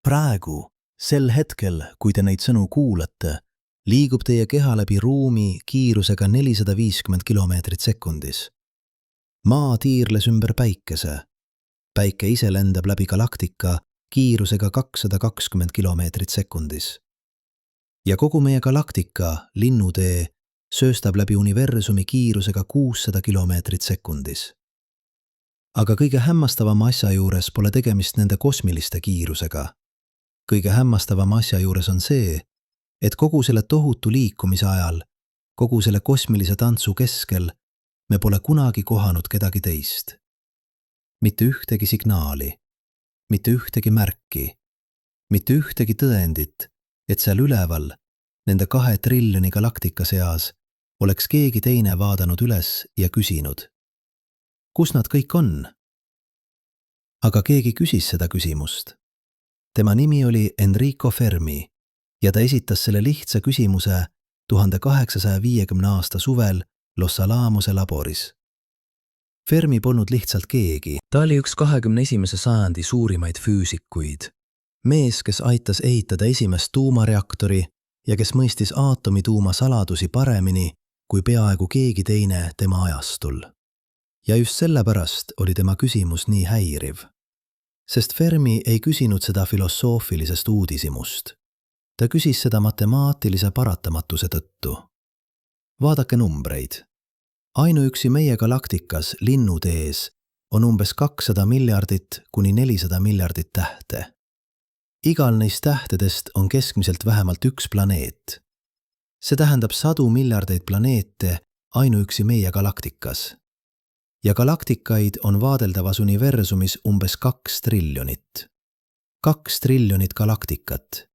Praegu, sel hetkel, kui te neid sõnu kuulate, liigub teie keha läbi ruumi kiirusega 450 kilomeetrit sekundis. Maa tiirles ümber päikese. Päike ise lendab läbi galaktika kiirusega 220 kilomeetrit sekundis. Ja kogu meie galaktika, linnutee, sööstab läbi universumi kiirusega 600 kilomeetrit sekundis. Aga kõige hämmastavama asja juures pole tegemist nende kosmiliste kiirusega. Kõige hämmastavama asja juures on see, et kogu selle tohutu liikumise ajal, kogu selle kosmilise tantsu keskel, me pole kunagi kohanud kedagi teist. Mitte ühtegi signaali, mitte ühtegi märki, mitte ühtegi tõendit, et seal üleval, nende 2 triljoni galaktika seas, oleks keegi teine vaadanud üles ja küsinud. Kus nad kõik on? Aga keegi küsis seda küsimust. Tema nimi oli Enrico Fermi ja ta esitas selle lihtsa küsimuse 1850 aasta suvel Los Alamose laboris. Fermi polnud lihtsalt keegi. Ta oli üks 21. sajandi suurimaid füüsikuid. Mees, kes aitas ehitada esimest tuumareaktori ja kes mõistis aatomituuma saladusi paremini kui peaaegu keegi teine tema ajastul. Ja just sellepärast oli tema küsimus nii häiriv. Sest Fermi ei küsinud seda filosoofilisest uudishimust. Ta küsis seda matemaatilise paratamatuse tõttu. Vaadake numbreid. Ainuüksi meie galaktikas linnutees on umbes 200 miljardit kuni 400 miljardit tähte. Igal neist tähtedest on keskmiselt vähemalt üks planeet. See tähendab 100 miljardeid planeete ainuüksi meie galaktikas. Ja galaktikaid on vaadeldavas universumis umbes 2 triljonit. 2 triljonit galaktikat.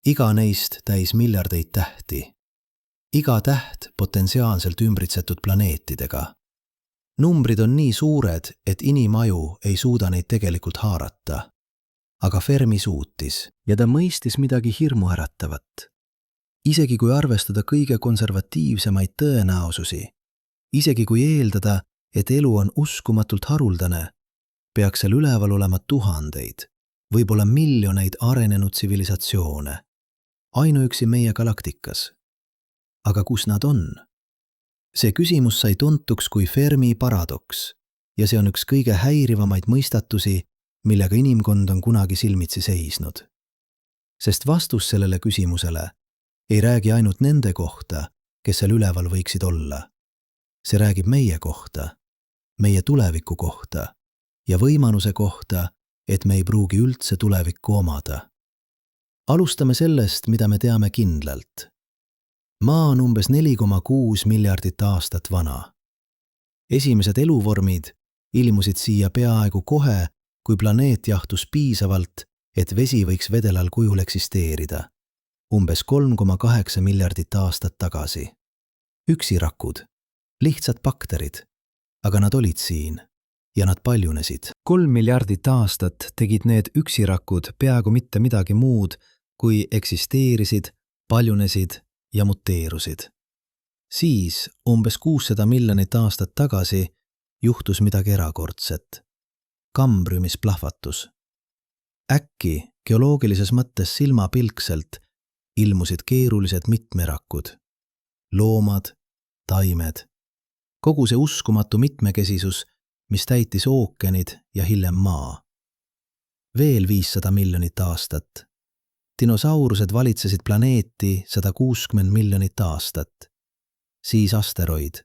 Iga neist täis miljardeid tähti. Iga täht potentsiaalselt ümbritsetud planeetidega. Numbrid on nii suured, et inimaju ei suuda neid tegelikult haarata. Aga Fermi suutis ja ta mõistis midagi hirmuäratavat. Isegi kui arvestada kõige konservatiivsemaid tõenäosusi, isegi kui eeldada, et elu on uskumatult haruldane, peaks seal üleval olema tuhandeid, võib-olla miljoneid arenenud tsivilisatsioone, ainuüksi meie galaktikas. Aga kus nad on? See küsimus sai tuntuks kui Fermi paradoks ja see on üks kõige häirivamaid mõistatusi, millega inimkond on kunagi silmitsi seisnud. Sest vastus sellele küsimusele ei räägi ainult nende kohta, kes seal üleval võiksid olla. See räägib meie kohta, meie tuleviku kohta ja võimaluse kohta, et me ei pruugi üldse tulevikku omada. Alustame sellest, mida me teame kindlalt. Maa on umbes 4,6 miljardit aastat vana. Esimesed eluvormid ilmusid siia peaaegu kohe, kui planeet jahtus piisavalt, et vesi võiks vedelal kujul eksisteerida. Umbes 3,8 miljardit aastat tagasi. Üksirakud, lihtsad bakterid, aga nad olid siin ja nad paljunesid. 3 miljardit aastat tegid need üksirakud peaaegu mitte midagi muud, kui eksisteerisid, paljunesid ja muteerusid. Siis, umbes 600 miljonit aastat tagasi, juhtus midagi erakordset. Kambriumis plahvatus. Äkki, geoloogilises mõttes silmapilkselt, ilmusid keerulised mitmerakud. Loomad, taimed. Kogu see uskumatu mitmekesisus, mis täitis ookeanid ja hiljem maa. Veel 500 miljonit aastat. Dinosaurused valitsesid planeeti 160 miljonit aastat. Siis asteroid.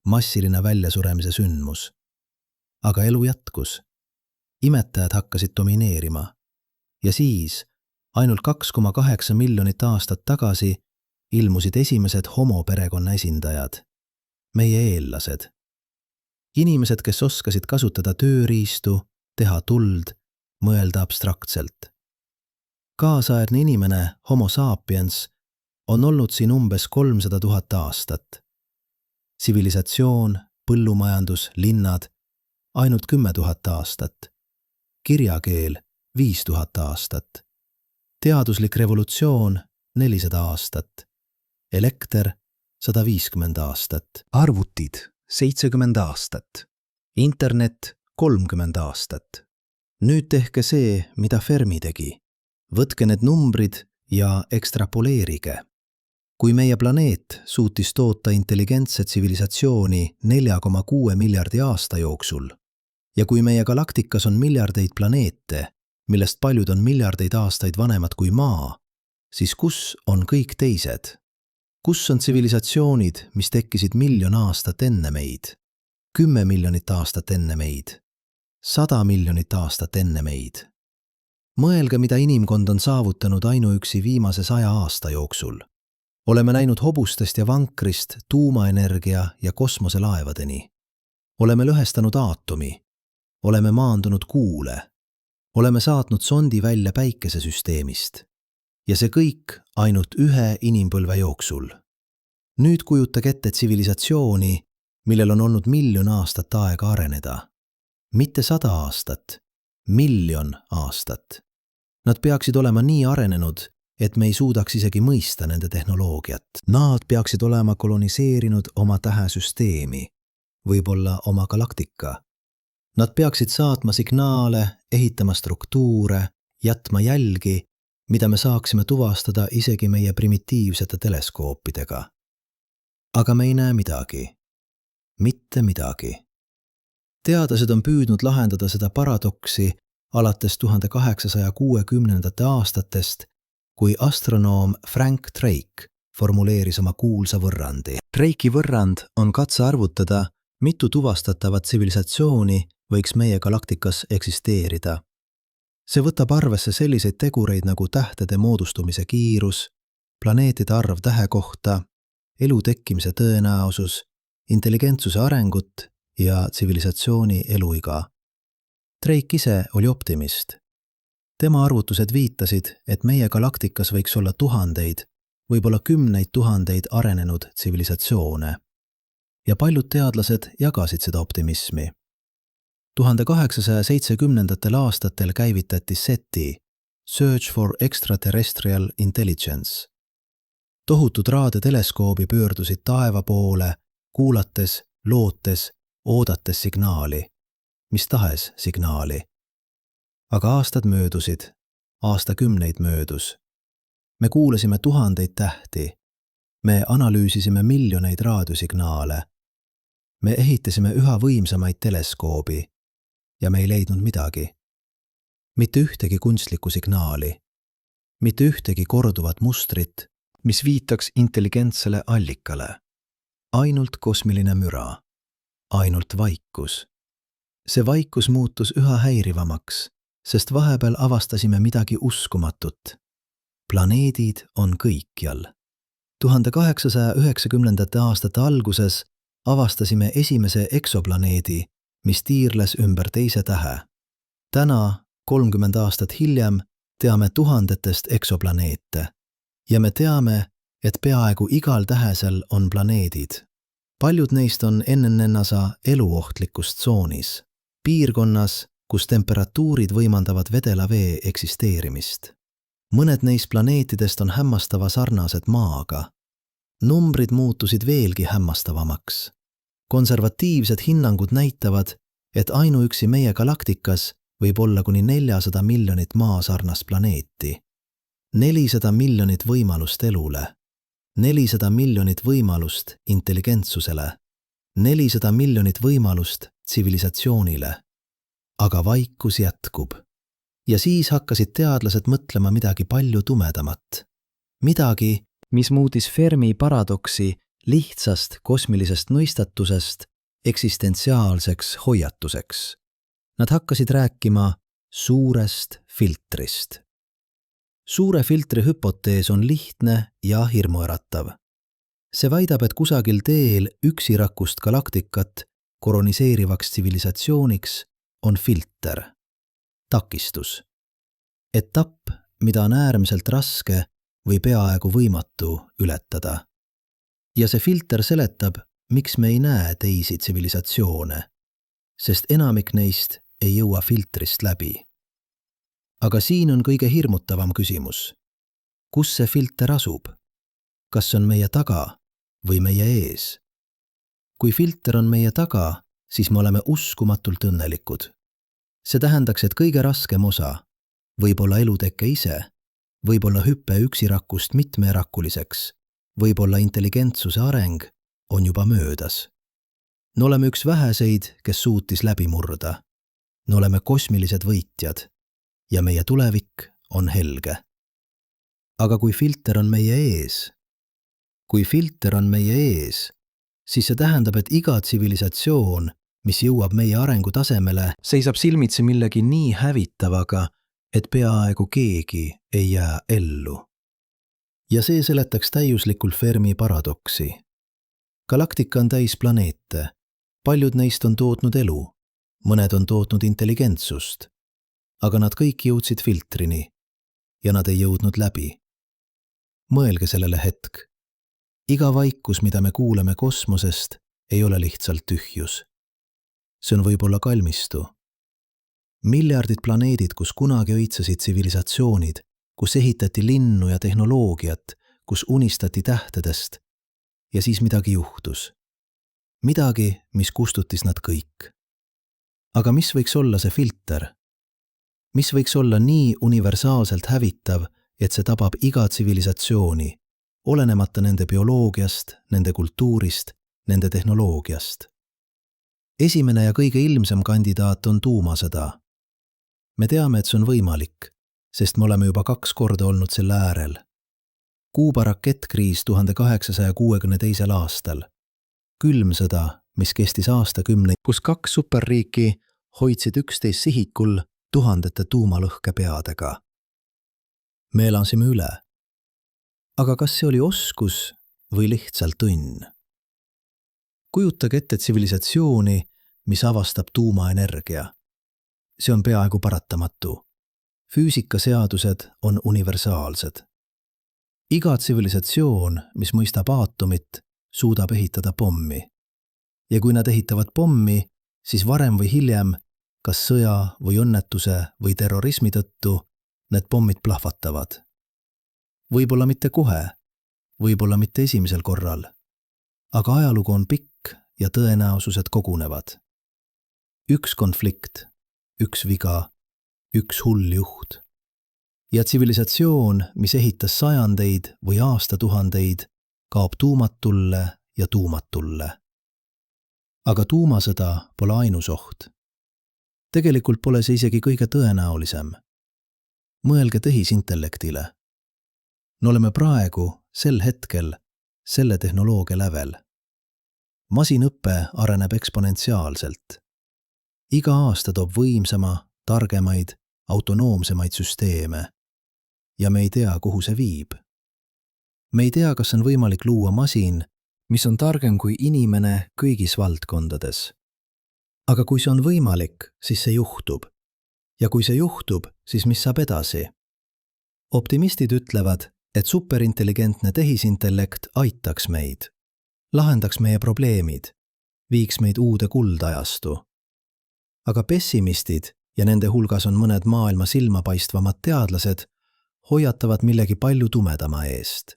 Massiline väljasuremise sündmus. Aga elu jätkus. Imetajad hakkasid domineerima. Ja siis, ainult 2,8 miljonit aastat tagasi, ilmusid esimesed homoperekonna esindajad. Meie eellased. Inimesed, kes oskasid kasutada tööriistu, teha tuld, mõelda abstraktselt. Kaasaegne inimene, Homo sapiens, on olnud siin umbes 300 000 aastat. Tsivilisatsioon, põllumajandus, linnad, ainult 10 000 aastat. Kirjakeel, 5000 aastat. Teaduslik revolutsioon, 400 aastat. Elekter, 150 aastat. Arvutid, 70 aastat. Internet, 30 aastat. Nüüd tehke see, mida Fermi tegi. Võtke need numbrid ja ekstrapoleerige. Kui meie planeet suutis toota intelligentse tsivilisatsiooni 4,6 miljardi aasta jooksul ja kui meie galaktikas on miljardeid planeete, millest paljud on miljardeid aastaid vanemad kui Maa, siis kus on kõik teised? Kus on tsivilisatsioonid, mis tekkisid 1 000 000 aastat enne meid, 10 miljonit aastat enne meid, 100 miljonit aastat enne meid? Mõelge, mida inimkond on saavutanud ainuüksi viimase 100 aasta jooksul. Oleme näinud hobustest ja vankrist tuumaenergia ja kosmoselaevadeni. Oleme lõhestanud aatomi. Oleme maandunud Kuule. Oleme saatnud sondi välja päikesesüsteemist. Ja see kõik ainult ühe inimpõlve jooksul. Nüüd kujutage ette tsivilisatsiooni, millel on olnud 1 000 000 aastat aega areneda. Mitte 100 aastat, 1 000 000 aastat. Nad peaksid olema nii arenenud, et me ei suudaks isegi mõista nende tehnoloogiat. Nad peaksid olema koloniseerinud oma tähesüsteemi, võib-olla oma galaktika. Nad peaksid saatma signaale, ehitama struktuure, jätma jälgi, mida me saaksime tuvastada isegi meie primitiivsete teleskoopidega. Aga me ei näe midagi. Mitte midagi. Teadlased on püüdnud lahendada seda paradoksi alates 1860. aastatest, kui astronoom Frank Drake formuleeris oma kuulsa võrrandi. Drake'i võrrand on katse arvutada, mitu tuvastatavat tsivilisatsiooni võiks meie galaktikas eksisteerida. See võtab arvesse selliseid tegureid nagu tähtede moodustumise kiirus, planeetide arv tähe kohta, elu tekkimise tõenäosus, intelligentsuse arengut ja tsivilisatsiooni eluiga. Drake ise oli optimist. Tema arvutused viitasid, et meie galaktikas võiks olla tuhandeid, võib-olla 10 000 arenenud tsivilisatsioone. Ja paljud teadlased jagasid seda optimismi. 1870. aastatel käivitati SETI, Search for Extraterrestrial Intelligence. Tohutud raadioteleskoobi pöördusid taeva poole, kuulates, lootes, oodates signaali, mis tahes signaali. Aga aastad möödusid, aastakümneid möödus. Me kuulasime tuhandeid tähti. Me analüüsisime miljoneid raadiosignaale. Me ehitasime üha võimsamaid teleskoobi ja me ei leidnud midagi. Mitte ühtegi kunstlikku signaali. Mitte ühtegi korduvat mustrit, mis viitaks intelligentsele allikale. Ainult kosmiline müra. Ainult vaikus. See vaikus muutus üha häirivamaks, sest vahepeal avastasime midagi uskumatut. Planeedid on kõikjal. 1890. aastate alguses avastasime esimese eksoplaneedi, mis tiirles ümber teise tähe. Täna, 30 aastat hiljem, teame tuhandetest eksoplaneete ja me teame, et peaaegu igal tähesel on planeedid. Paljud neist on ennennasa eluohtlikus tsoonis, piirkonnas, kus temperatuurid võimandavad vedela vee eksisteerimist. Mõned neist planeetidest on hämmastava sarnased Maaga. Numbrid muutusid veelgi hämmastavamaks. Konservatiivsed hinnangud näitavad, et ainuüksi meie galaktikas võib olla kuni 400 miljonit Maa-sarnast planeeti. 400 miljonit võimalust elule. 400 miljonit võimalust intelligentsusele. 400 miljonit võimalust tsivilisatsioonile. Aga vaikus jätkub. Ja siis hakkasid teadlased mõtlema midagi palju tumedamat. Midagi, mis muutis Fermi paradoksi lihtsast kosmilisest mõistatusest eksistentsiaalseks hoiatuseks. Nad hakkasid rääkima suurest filtrist. Suure filtri hüpotees on lihtne ja hirmuäratav. See väidab, et kusagil teel üksirakust galaktikat koroniseerivaks tsivilisatsiooniks on filter. Takistus. Etapp, mida on äärmiselt raske või peaaegu võimatu ületada. Ja see filter seletab, miks me ei näe teisi tsivilisatsioone, sest enamik neist ei jõua filtrist läbi. Aga siin on kõige hirmutavam küsimus. Kus see filter asub? Kas see on meie taga või meie ees? Kui filter on meie taga, siis me oleme uskumatult õnnelikud. See tähendaks, et kõige raskem osa, võib-olla eluteke ise, võib-olla hüpe üksirakust mitmeerakuliseks, võib-olla intelligentsuse areng on juba möödas. Me oleme üks väheseid, kes suutis läbi murda. Me oleme kosmilised võitjad ja meie tulevik on helge. Aga kui filter on meie ees, siis see tähendab, et iga tsivilisatsioon, mis jõuab meie arengutasemele, seisab silmitsi millegi nii hävitavaga, et peaaegu keegi ei jää ellu. Ja see seletaks täiuslikult Fermi paradoksi. Galaktika on täis planeete. Paljud neist on tootnud elu, mõned on tootnud intelligentsust, aga nad kõik jõudsid filtrini ja nad ei jõudnud läbi. Mõelge sellele hetk. Iga vaikus, mida me kuuleme kosmosest, ei ole lihtsalt tühjus. See on võib-olla kalmistu. Miljardid planeedid, kus kunagi õitsesid tsivilisatsioonid, kus ehitati linnu ja tehnoloogiat, kus unistati tähtedest, ja siis midagi juhtus. Midagi, mis kustutis nad kõik. Aga mis võiks olla see filter? Mis võiks olla nii universaalselt hävitav, et see tabab iga tsivilisatsiooni, olenemata nende bioloogiast, nende kultuurist, nende tehnoloogiast? Esimene ja kõige ilmsem kandidaat on tuumasõda. Me teame, et see on võimalik, sest me oleme juba 2 korda olnud selle äärel. Kuuba rakettkriis 1862. aastal. Külm sõda, mis kestis aastakümneid, kus 2 superriiki hoidsid üksteist sihikul tuhandete tuumalõhkepeadega. Me elasime üle. Aga kas see oli oskus või lihtsalt õnn? Kujutage ette tsivilisatsiooni, mis avastab tuumaenergia. See on peaaegu paratamatu. Füüsikaseadused on universaalsed. Iga tsivilisatsioon, mis mõistab aatomit, suudab ehitada pommi. Ja kui nad ehitavad pommi, siis varem või hiljem, kas sõja või õnnetuse või terrorismi tõttu, need pommid plahvatavad. Võib-olla mitte kohe, võib-olla mitte esimesel korral, aga ajalugu on pikk ja tõenäosused kogunevad. Üks konflikt, üks viga, üks hull juht. Ja tsivilisatsioon, mis ehitas sajandeid või aastatuhandeid, kaob tuumatulle ja tuumatulle. Aga tuumasõda pole ainus oht. Tegelikult pole see isegi kõige tõenäolisem. Mõelge tehisintellektile. Me oleme praegu, sel hetkel, selle tehnoloogia lävel. Masinõpe areneb eksponentsiaalselt. Iga aasta toob võimsama, targemaid, autonoomsemaid süsteeme. Ja me ei tea, kuhu see viib. Me ei tea, kas on võimalik luua masin, mis on targem kui inimene kõigis valdkondades. Aga kui see on võimalik, siis see juhtub. Ja kui see juhtub, siis mis saab edasi? Optimistid ütlevad, et superintelligentne tehisintellekt aitaks meid, lahendaks meie probleemid, viiks meid uude kuldajastu. Aga pessimistid, ja nende hulgas on mõned maailma silmapaistvamad teadlased, hoiatavad millegi palju tumedama eest.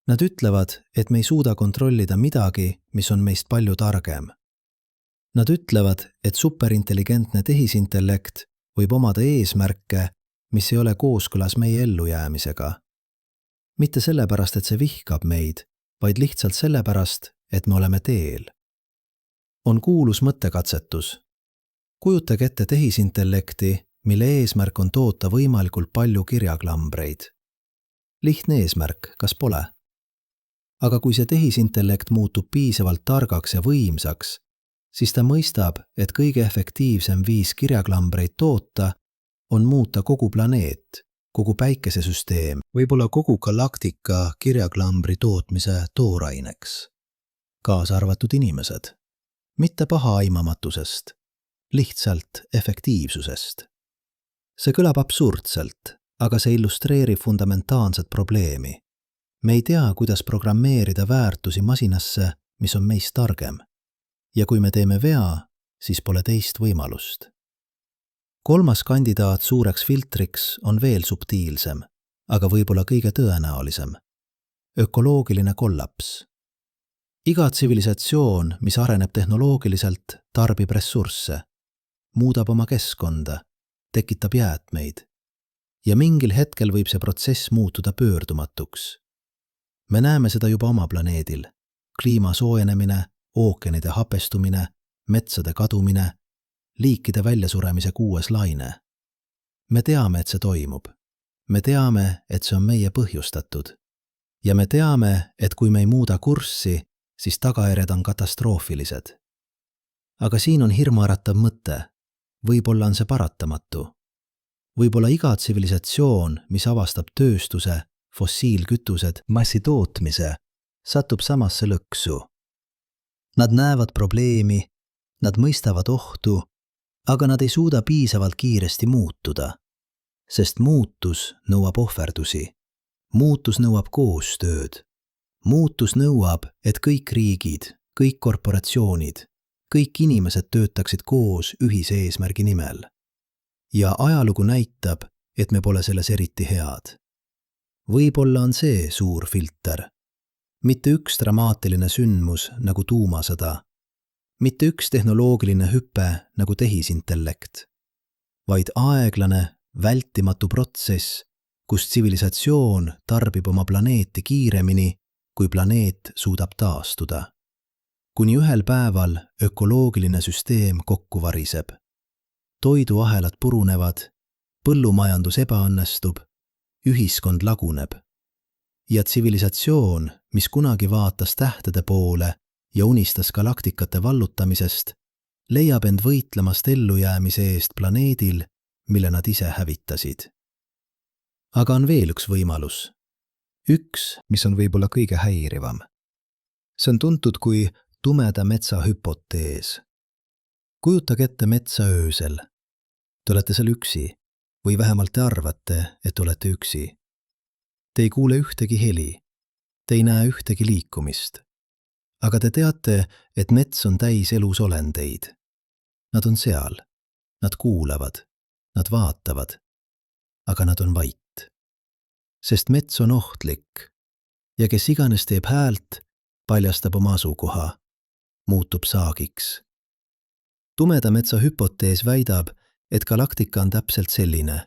Nad ütlevad, et me ei suuda kontrollida midagi, mis on meist palju targem. Nad ütlevad, et superintelligentne tehisintellekt võib omada eesmärke, mis ei ole kooskõlas meie ellujäämisega. Mitte sellepärast, et see vihkab meid, vaid lihtsalt sellepärast, et me oleme teel. On kuulus mõttekatsetus. Kujutage ette tehisintellekti, mille eesmärk on toota võimalikult palju kirjaklambreid. Lihtne eesmärk, kas pole? Aga kui see tehisintellekt muutub piisavalt targaks ja võimsaks, siis ta mõistab, et kõige efektiivsem viis kirjaklambreid toota on muuta kogu planeet, kogu päikesesüsteem, võib-olla kogu galaktika kirjaklambri tootmise tooraineks. Kaasa arvatud inimesed. Mitte pahaaimamatusest, lihtsalt efektiivsusest. See kõlab absurdselt, aga see illustreerib fundamentaalset probleemi. Me ei tea, kuidas programmeerida väärtusi masinasse, mis on meist targem. Ja kui me teeme vea, siis pole teist võimalust. 3. kandidaat suureks filtriks on veel subtiilsem, aga võib-olla kõige tõenäolisem. Ökoloogiline kollaps. Iga tsivilisatsioon, mis areneb tehnoloogiliselt, tarbib ressursse, muudab oma keskkonda, tekitab jäätmeid. ja mingil hetkel võib see protsess muutuda pöördumatuks. Me näeme seda juba oma planeedil. Kliima soojenemine, ookeanide hapestumine, metsade kadumine, liikide väljasuremise 6. laine. Me teame, et see toimub. Me teame, et see on meie põhjustatud. Ja me teame, et kui me ei muuda kurssi, siis tagajärjed on katastroofilised. Aga siin on hirmuäratav mõte. Võib-olla on see paratamatu. Võib-olla iga tsivilisatsioon, mis avastab tööstuse, fossiilkütused, massitootmise, satub samasse lõksu. Nad näevad probleemi, nad mõistavad ohtu, aga nad ei suuda piisavalt kiiresti muutuda, sest muutus nõuab ohverdusi. Muutus nõuab koostööd. Muutus nõuab, et kõik riigid, kõik korporatsioonid, kõik inimesed töötaksid koos ühise eesmärgi nimel. Ja ajalugu näitab, et me pole selles eriti head. Võib-olla on see suur filter. Mitte üks dramaatiline sündmus nagu tuumasõda, mitte üks tehnoloogiline hüpe nagu tehisintellekt, vaid aeglane, vältimatu protsess, kus tsivilisatsioon tarbib oma planeeti kiiremini, kui planeet suudab taastuda. Kuni ühel päeval ökoloogiline süsteem kokku variseb. Toiduahelad purunevad, põllumajandus ebaõnnestub, ühiskond laguneb. Ja tsivilisatsioon, mis kunagi vaatas tähtede poole ja unistas galaktikate vallutamisest, leiab end võitlemast ellujäämise eest planeedil, mille nad ise hävitasid. Aga on veel üks võimalus. Üks, mis on võib-olla kõige häirivam. See on tuntud kui tumeda metsa hüpotees. Kujutage ette metsa öösel. Te olete seal üksi või vähemalt te arvate, et olete üksi. Te ei kuule ühtegi heli, te ei näe ühtegi liikumist. Aga te teate, et mets on täis elusolendeid. Nad on seal, nad kuulavad, nad vaatavad, aga nad on vait. Sest mets on ohtlik ja kes iganes teeb häält, paljastab oma asukoha, muutub saagiks. Tumeda metsa hüpotees väidab, et galaktika on täpselt selline,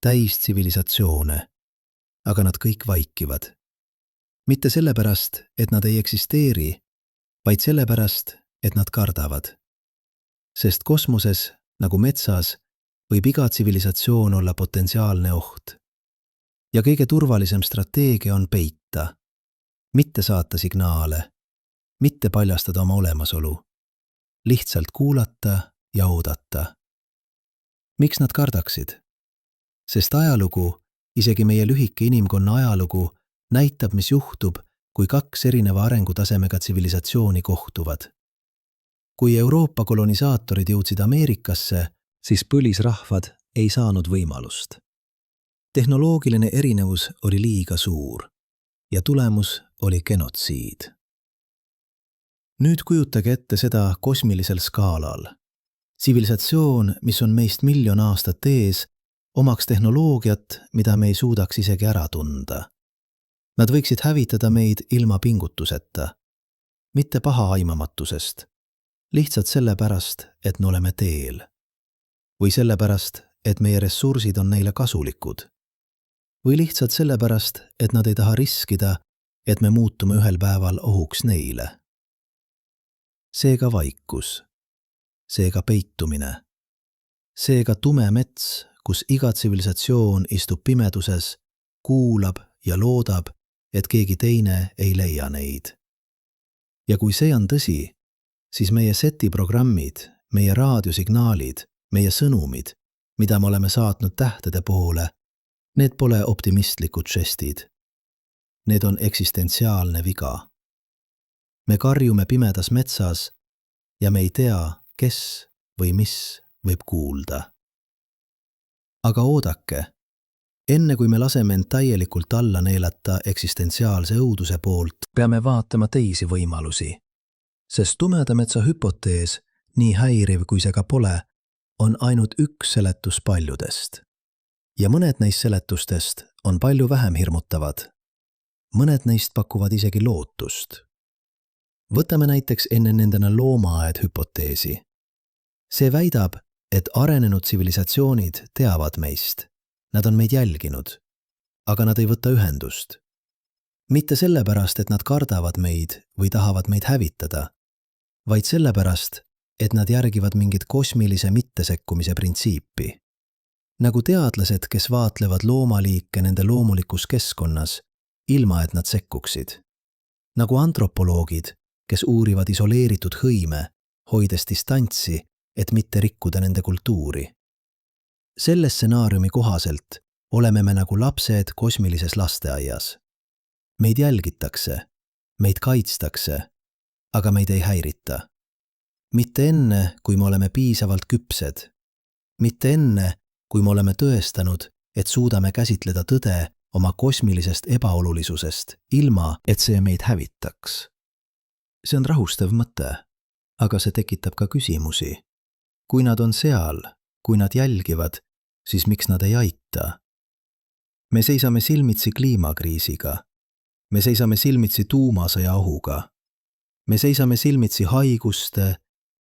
täis tsivilisatsioone, aga nad kõik vaikivad. Mitte sellepärast, et nad ei eksisteeri, vaid sellepärast, et nad kardavad. Sest kosmoses, nagu metsas, võib iga tsivilisatsioon olla potentsiaalne oht. Ja kõige turvalisem strateegia on peita, mitte saata signaale, mitte paljastada oma olemasolu, lihtsalt kuulata ja oodata. Miks nad kardaksid? Sest ajalugu, isegi meie lühike inimkonna ajalugu, näitab, mis juhtub, kui kaks erineva arengutasemega tsivilisatsiooni kohtuvad. Kui Euroopa kolonisaatorid jõudsid Ameerikasse, siis põlisrahvad ei saanud võimalust. Tehnoloogiline erinevus oli liiga suur ja tulemus oli genotsiid. Nüüd kujutage ette seda kosmilisel skaalal. Tsivilisatsioon, mis on meist 1 000 000 aastat ees, omaks tehnoloogiat, mida me ei suudaks isegi ära tunda. Nad võiksid hävitada meid ilma pingutuseta, mitte pahaaimamatusest, lihtsalt sellepärast, et me oleme teel. Või sellepärast, et meie ressursid on neile kasulikud. Või lihtsalt sellepärast, et nad ei taha riskida, et me muutume ühel päeval ohuks neile. Seega vaikus, seega peitumine, seega tume mets, kus iga tsivilisatsioon istub pimeduses, kuulab ja loodab, et keegi teine ei leia neid. Ja kui see on tõsi, siis meie setiprogrammid, meie raadiosignaalid, meie sõnumid, mida me oleme saatnud tähtede poole, need pole optimistlikud žestid. Need on eksistentsiaalne viga. Me karjume pimedas metsas ja me ei tea, kes või mis võib kuulda. Aga oodake, enne kui me laseme end täielikult alla neelata eksistentsiaalse õuduse poolt, peame vaatama teisi võimalusi. Sest tumeda metsa hüpotees, nii häiriv kui see ka pole, on ainult üks seletus paljudest. Ja mõned neist seletustest on palju vähem hirmutavad. Mõned neist pakuvad isegi lootust. Võtame näiteks enne loomaaed hüpoteesi. See väidab, et arenenud tsivilisatsioonid teavad meist. Nad on meid jälginud, aga nad ei võta ühendust. Mitte sellepärast, et nad kardavad meid või tahavad meid hävitada, vaid sellepärast, et nad järgivad mingit kosmilise mittesekkumise printsiipi. Nagu teadlased, kes vaatlevad loomaliike nende loomulikus keskkonnas, ilma et nad sekkuksid. Nagu antropoloogid, kes uurivad isoleeritud hõime, hoides distantsi, et mitte rikkuda nende kultuuri. Selle stsenaariumi kohaselt oleme me nagu lapsed kosmilises lasteaias. Meid jälgitakse, meid kaitstakse, aga meid ei häirita. Mitte enne, kui me oleme piisavalt küpsed. Mitte enne, kui me oleme tõestanud, et suudame käsitleda tõde oma kosmilisest ebaolulisusest, ilma et see meid hävitaks. See on rahustav mõte, aga see tekitab ka küsimusi. Kui nad on seal, kui nad jälgivad, siis miks nad ei aita? Me seisame silmitsi kliimakriisiga. Me seisame silmitsi tuumasõja ohuga. Me seisame silmitsi haiguste,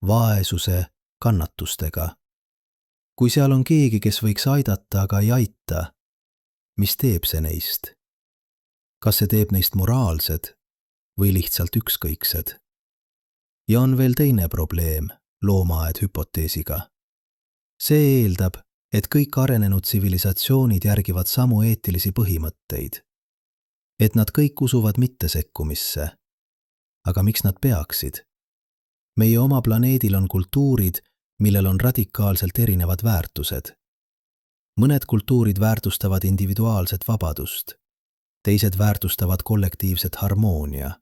vaesuse, kannatustega. Kui seal on keegi, kes võiks aidata, aga ei aita, mis teeb see neist? Kas see teeb neist moraalsed või lihtsalt ükskõiksed? Ja on veel teine probleem loomaaed hüpoteesiga. See eeldab, et kõik arenenud tsivilisatsioonid järgivad samu eetilisi põhimõtteid. Et nad kõik usuvad mittesekkumisse. Aga miks nad peaksid? Meie oma planeedil on kultuurid, millel on radikaalselt erinevad väärtused. Mõned kultuurid väärtustavad individuaalset vabadust, teised väärtustavad kollektiivset harmoonia.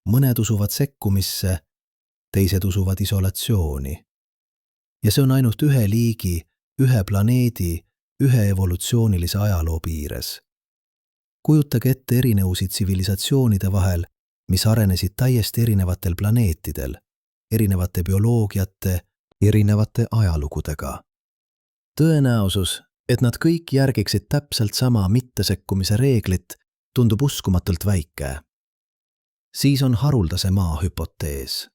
Mõned usuvad sekkumisse, teised usuvad isolatsiooni. Ja see on ainult ühe liigi, ühe planeedi, ühe evolutsioonilise ajaloo piires. Kujutage ette erinevusi tsivilisatsioonide vahel, mis arenesid täiesti erinevatel planeetidel, erinevate bioloogiate, erinevate ajalugudega. Tõenäosus, et nad kõik järgiksid täpselt sama mittesekkumise reeglit, tundub uskumatult väike. Siis on haruldase maa hüpotees.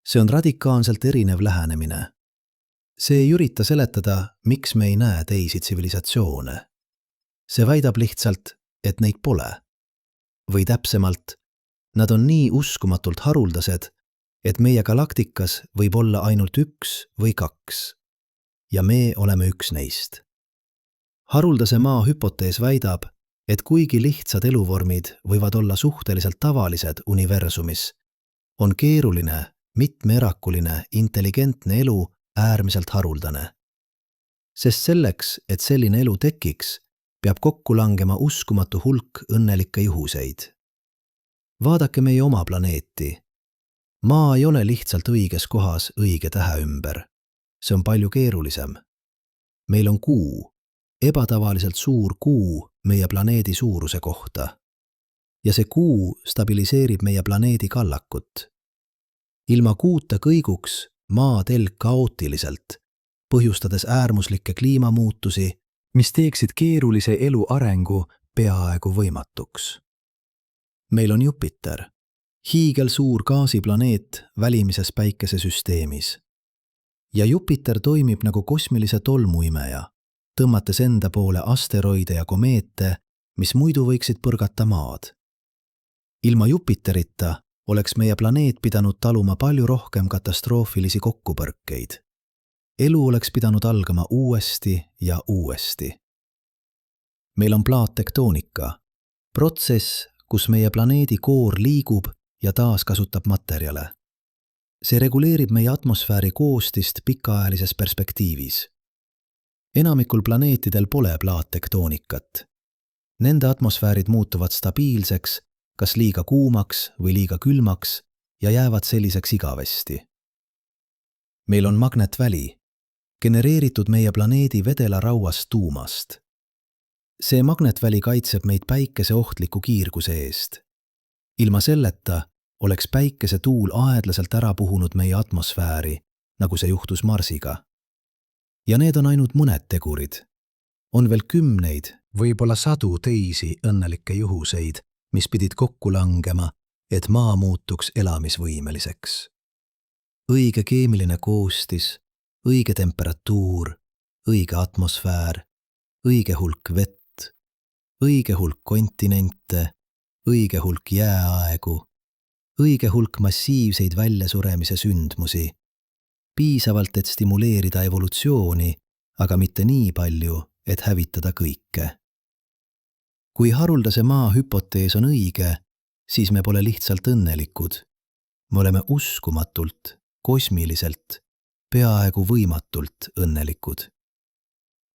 See on radikaalselt erinev lähenemine. See ei ürita seletada, miks me ei näe teisi tsivilisatsioone. See väidab lihtsalt, et neid pole. Või täpsemalt, nad on nii uskumatult haruldased, et meie galaktikas võib olla ainult üks või kaks. Ja me oleme üks neist. Haruldase maa hüpotees väidab, et kuigi lihtsad eluvormid võivad olla suhteliselt tavalised universumis, on keeruline, mitmeerakuline, intelligentne elu äärmiselt haruldane. Sest selleks, et selline elu tekiks, peab kokku langema uskumatu hulk õnnelikke juhuseid. Vaadake meie oma planeeti. Maa ei ole lihtsalt õiges kohas õige tähe ümber. See on palju keerulisem. Meil on kuu, ebatavaliselt suur kuu meie planeedi suuruse kohta. Ja see kuu stabiliseerib meie planeedi kallakut. Ilma kuuta kõiguks maa telg kaootiliselt, põhjustades äärmuslikke kliimamuutusi, mis teeksid keerulise elu arengu peaaegu võimatuks. Meil on Jupiter, hiigelsuur gaasiplaneet välimises päikesesüsteemis. Ja Jupiter toimib nagu kosmilise tolmuimeja, tõmmates enda poole asteroide ja komeete, mis muidu võiksid põrgata maad. Ilma Jupiterita oleks meie planeet pidanud taluma palju rohkem katastroofilisi kokkupõrkeid. Elu oleks pidanud algama uuesti ja uuesti. Meil on plaattektoonika, protsess, kus meie planeedi koor liigub ja taaskasutab materjale. See reguleerib meie atmosfääri koostist pikaajalises perspektiivis. Enamikul planeetidel pole plaattektoonikat. Nende atmosfäärid muutuvad stabiilseks, kas liiga kuumaks või liiga külmaks ja jäävad selliseks igavesti. Meil on magnetväli, genereeritud meie planeedi vedelarauast tuumast. See magnetväli kaitseb meid päikese ohtliku kiirguse eest. Ilma selleta oleks päikese tuul aeglaselt ära puhunud meie atmosfääri, nagu see juhtus Marsiga. Ja need on ainult mõned tegurid. On veel kümneid, võib-olla sadu teisi õnnelikke juhuseid, mis pidid kokku langema, et maa muutuks elamisvõimeliseks. Õige keemiline koostis, õige temperatuur, õige atmosfäär õige hulk vett, õige hulk kontinente, õige hulk jääaegu, õige hulk massiivseid väljasuremise sündmusi, piisavalt, et stimuleerida evolutsiooni, aga mitte nii palju, et hävitada kõike. Kui haruldase maa hüpotees on õige, siis me pole lihtsalt õnnelikud. Me oleme uskumatult, kosmiliselt, peaaegu võimatult õnnelikud.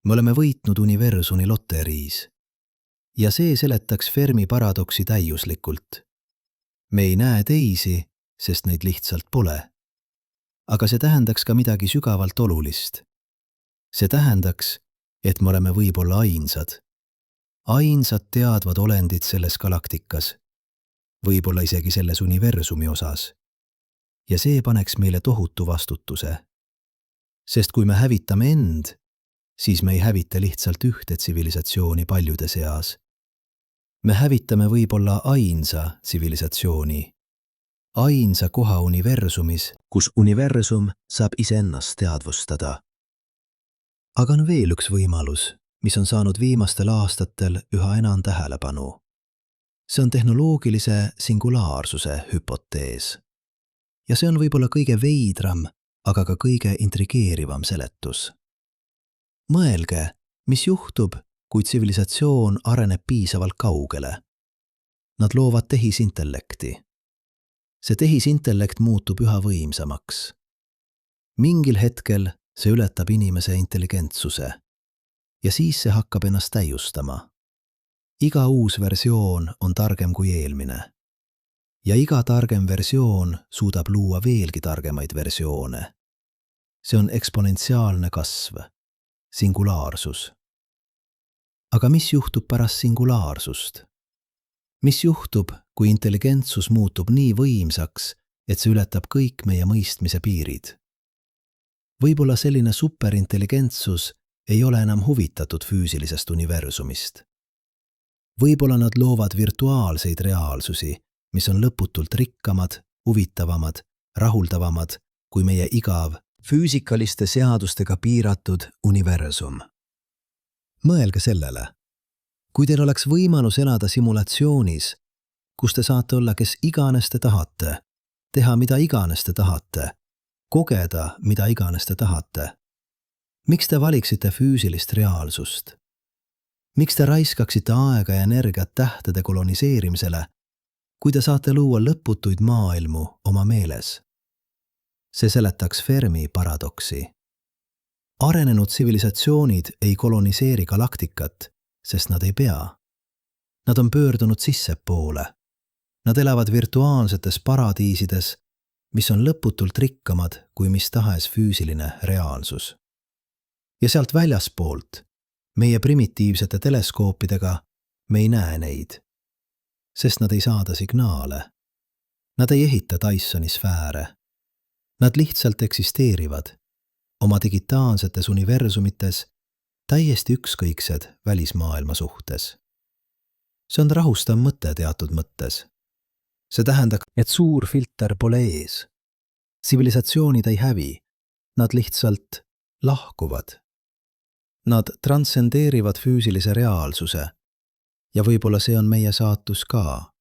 Me oleme võitnud universumi loteriis. Ja see seletaks Fermi paradoksi täiuslikult. Me ei näe teisi, sest neid lihtsalt pole. Aga see tähendaks ka midagi sügavalt olulist. See tähendaks, et me oleme võib-olla ainsad. Ainsad teadvad olendid selles galaktikas. Võib-olla isegi selles universumi osas. Ja see paneks meile tohutu vastutuse. Sest kui me hävitame end, siis me ei hävita lihtsalt ühte tsivilisatsiooni paljude seas. Me hävitame võib-olla ainsa tsivilisatsiooni. Ainsa koha universumis, kus universum saab iseennast teadvustada. Aga on veel üks võimalus, mis on saanud viimastel aastatel üha enam tähelepanu. See on tehnoloogilise singulaarsuse hüpotees. Ja see on võib-olla kõige veidram, aga ka kõige intrigeerivam seletus. Mõelge, mis juhtub, kui tsivilisatsioon areneb piisavalt kaugele. Nad loovad tehisintellekti. See tehisintellekt muutub üha võimsamaks. Mingil hetkel see ületab inimese intelligentsuse ja siis see hakkab ennast täiustama. Iga uus versioon on targem kui eelmine. Ja iga targem versioon suudab luua veelgi targemaid versioone. See on eksponentsiaalne kasv, singulaarsus. Aga mis juhtub pärast singulaarsust? Mis juhtub, kui intelligentsus muutub nii võimsaks, et see ületab kõik meie mõistmise piirid? Võib-olla selline superintelligentsus ei ole enam huvitatud füüsilisest universumist. Võib-olla nad loovad virtuaalseid reaalsusi, mis on lõputult rikkamad, huvitavamad, rahuldavamad kui meie igav, füüsikaliste seadustega piiratud universum. Mõelge sellele. Kui teil oleks võimalus elada simulatsioonis, kus te saate olla kes iganes te tahate, teha mida iganes te tahate, kogeda mida iganes te tahate, miks te valiksite füüsilist reaalsust? Miks te raiskaksite aega ja energiat tähtede koloniseerimisele, kui te saate luua lõputuid maailmu oma meeles? See seletaks Fermi paradoksi. Arenenud tsivilisatsioonid ei koloniseeri galaktikat, sest nad ei pea. Nad on pöördunud sissepoole. Nad elavad virtuaalsetes paradiisides, mis on lõputult rikkamad kui mis tahes füüsiline reaalsus. Ja sealt väljaspoolt, meie primitiivsete teleskoopidega, me ei näe neid, sest nad ei saada signaale. Nad ei ehita Dysoni sfääre. Nad lihtsalt eksisteerivad oma digitaalsetes universumites täiesti ükskõiksed välismaailma suhtes. See on rahustav mõte teatud mõttes. See tähendab, et suur filter pole ees. Tsivilisatsioonid ei hävi, nad lihtsalt lahkuvad. Nad transcendeerivad füüsilise reaalsuse ja võib-olla see on meie saatus ka.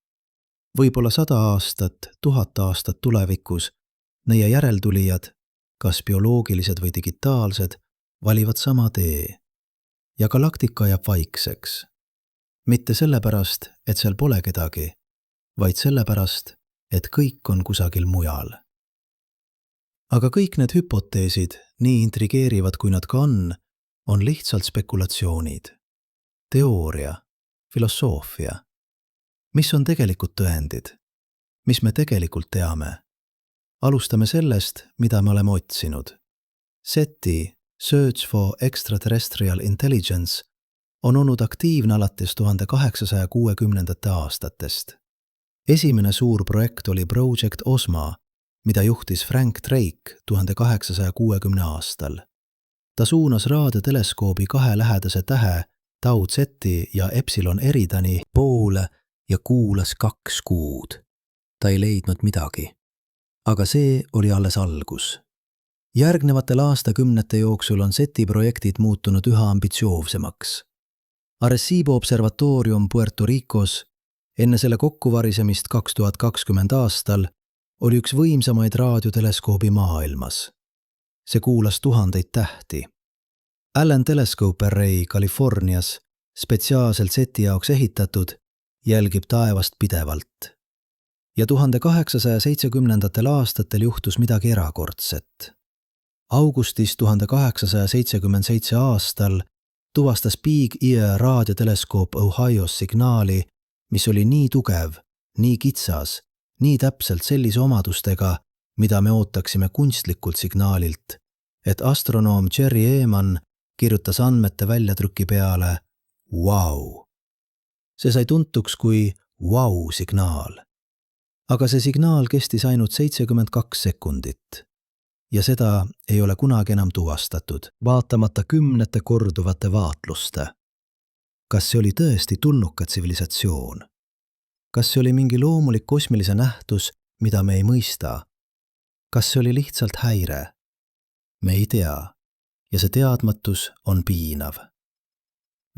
Võib-olla 100 aastat, 1000 aastat tulevikus meie järeltulijad, kas bioloogilised või digitaalsed, valivad sama tee. Ja galaktika jääb vaikseks. Mitte sellepärast, et seal pole kedagi, vaid sellepärast, et kõik on kusagil mujal. Aga kõik need hüpoteesid, nii intrigeerivad kui nad ka on lihtsalt spekulatsioonid. Teooria, filosoofia. Mis on tegelikult tõendid? Mis me tegelikult teame? Alustame sellest, mida me oleme otsinud. SETI, Search for Extraterrestrial Intelligence, on olnud aktiivne alates 1860. aastatest. Esimene suur projekt oli Project Osma, mida juhtis Frank Drake 1860 aastal. Ta suunas raadioteleskoobi 2 lähedase tähe, Tau Zeti ja Epsilon Eridani poole ja kuulas 2 kuud. Ta ei leidnud midagi. Aga see oli alles algus. Järgnevatel aastakümnete jooksul on SETI projektid muutunud üha ambitsioovsemaks. Arecibo observatoorium Puerto Ricos enne selle kokkuvarisemist 2020 aastal oli üks võimsamaid raadioteleskoobi maailmas. See kuulas tuhandeid tähti. Allen Telescope Array Californias, spetsiaalselt seti jaoks ehitatud, jälgib taevast pidevalt. Ja 1870. aastatel juhtus midagi erakordset. Augustis 1877 aastal tuvastas Big Ear raadioteleskoop Ohios signaali, mis oli nii tugev, nii kitsas, nii täpselt sellise omadustega, mida me ootaksime kunstlikult signaalilt, et astronoom Jerry Eman kirjutas andmete väljatrüki peale wow. See sai tuntuks kui wow-signaal. Aga see signaal kestis ainult 72 sekundit. Ja seda ei ole kunagi enam tuvastatud, vaatamata kümnete korduvate vaatluste. Kas see oli tõesti tulnuka tsivilisatsioon? Kas see oli mingi loomulik kosmilise nähtus, mida me ei mõista? Kas see oli lihtsalt häire? Me ei tea, ja see teadmatus on piinav.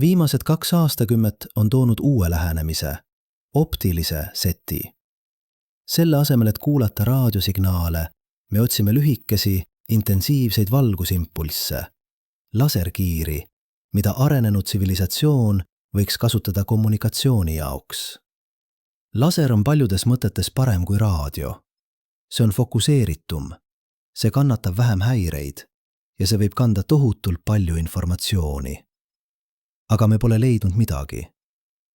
Viimased 2 aastakümmet on toonud uue lähenemise, optilise seti. Selle asemel, et kuulata raadiosignaale, me otsime lühikesi, intensiivseid valgusimpulsse, laserkiiri, mida arenenud tsivilisatsioon võiks kasutada kommunikatsiooni jaoks. Laser on paljudes mõtetes parem kui raadio. See on fokuseeritum, see kannatab vähem häireid ja see võib kanda tohutult palju informatsiooni. Aga me pole leidnud midagi.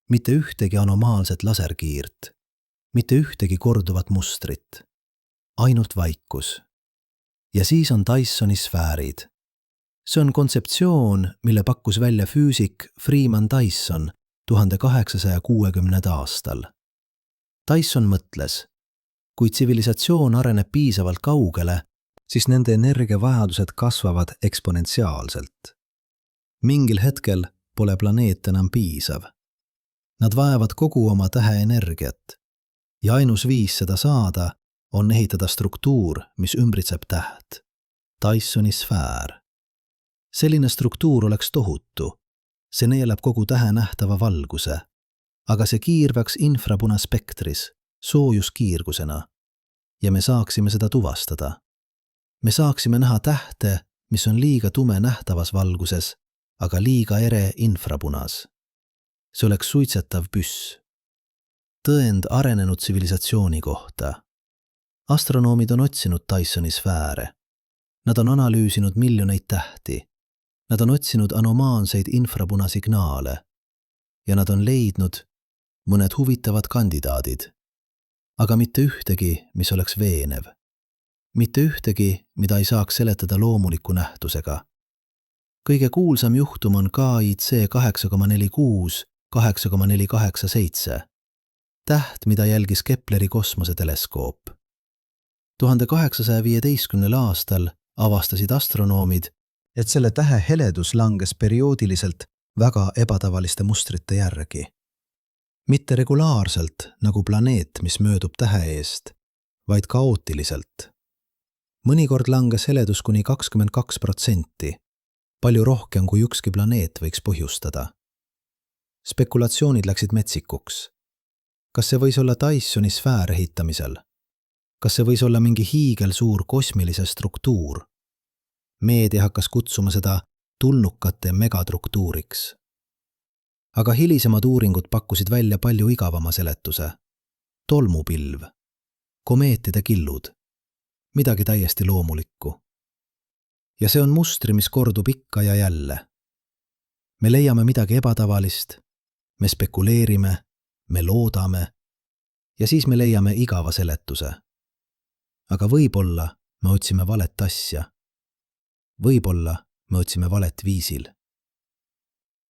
Mitte ühtegi anomaalset laserkiirt, mitte ühtegi korduvat mustrit. Ainult vaikus. Ja siis on Dysoni sfäärid. See on kontseptsioon, mille pakkus välja füüsik Freeman Dyson 1860. aastal. Dyson mõtles, kui tsivilisatsioon areneb piisavalt kaugele, siis nende energiavajadused kasvavad eksponentsiaalselt. Mingil hetkel pole planeet enam piisav. Nad vajavad kogu oma täheenergiat ja ainus viis seda saada on ehitada struktuur, mis ümbritseb täht. Dysoni sfäär. Selline struktuur oleks tohutu. See neelab kogu tähe nähtava valguse, aga see kiirvaks infrapunaspektris, soojuskiirgusena. Ja me saaksime seda tuvastada. Me saaksime näha tähte, mis on liiga tume nähtavas valguses, aga liiga ere infrapunas. See oleks suitsetav püss. Tõend arenenud tsivilisatsiooni kohta. Astronoomid on otsinud Dysoni sfääre. Nad on analüüsinud miljoneid tähti. Nad on otsinud anomaalseid infrapunasignaale. Ja nad on leidnud mõned huvitavad kandidaadid. Aga mitte ühtegi, mis oleks veenev. Mitte ühtegi, mida ei saaks seletada loomuliku nähtusega. Kõige kuulsam juhtum on KIC 8,46, 8,487. Täht, mida jälgis Kepleri kosmoseteleskoop. 1815. aastal avastasid astronoomid, et selle tähe heledus langes perioodiliselt väga ebatavaliste mustrite järgi. Mitte regulaarselt nagu planeet, mis möödub tähe eest, vaid kaootiliselt. Mõnikord langes heledus kuni 22%, palju rohkem kui ükski planeet võiks põhjustada. Spekulatsioonid läksid metsikuks. Kas see võis olla Dysoni sfäär ehitamisel? Kas see võis olla mingi hiigelsuur kosmilise struktuur? Meedia hakkas kutsuma seda tulnukate megastruktuuriks. Aga hilisemad uuringud pakkusid välja palju igavama seletuse. Tolmupilv, komeetide killud, midagi täiesti loomulikku. Ja see on mustri, mis kordub ikka ja jälle. Me leiame midagi ebatavalist, me spekuleerime, me loodame ja siis me leiame igava seletuse. Aga võib-olla me otsime valet asja. Võib-olla me otsime valet viisil.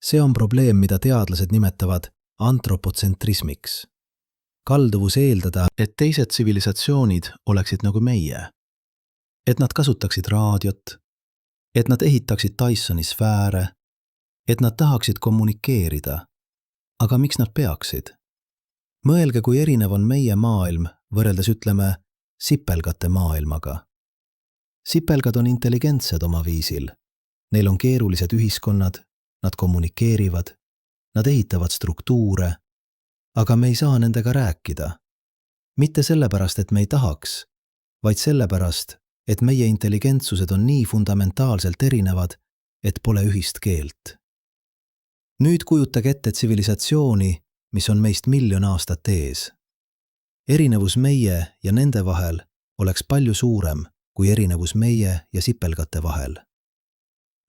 See on probleem, mida teadlased nimetavad antropotsentrismiks. Kalduvus eeldada, et teised tsivilisatsioonid oleksid nagu meie. Et nad kasutaksid raadiot, et nad ehitaksid Dysoni sfääre, et nad tahaksid kommunikeerida. Aga miks nad peaksid? Mõelge, kui erinev on meie maailm võrreldes, ütleme, sipelgate maailmaga. Sipelgad on intelligentsed oma viisil. Neil on keerulised ühiskonnad, nad kommunikeerivad Nad ehitavad struktuure, aga me ei saa nendega rääkida. Mitte sellepärast, et me ei tahaks, vaid sellepärast, et meie intelligentsused on nii fundamentaalselt erinevad, et pole ühist keelt. Nüüd kujutage ette tsivilisatsiooni, mis on meist 1 000 000 aastat ees. Erinevus meie ja nende vahel oleks palju suurem kui erinevus meie ja sipelgate vahel.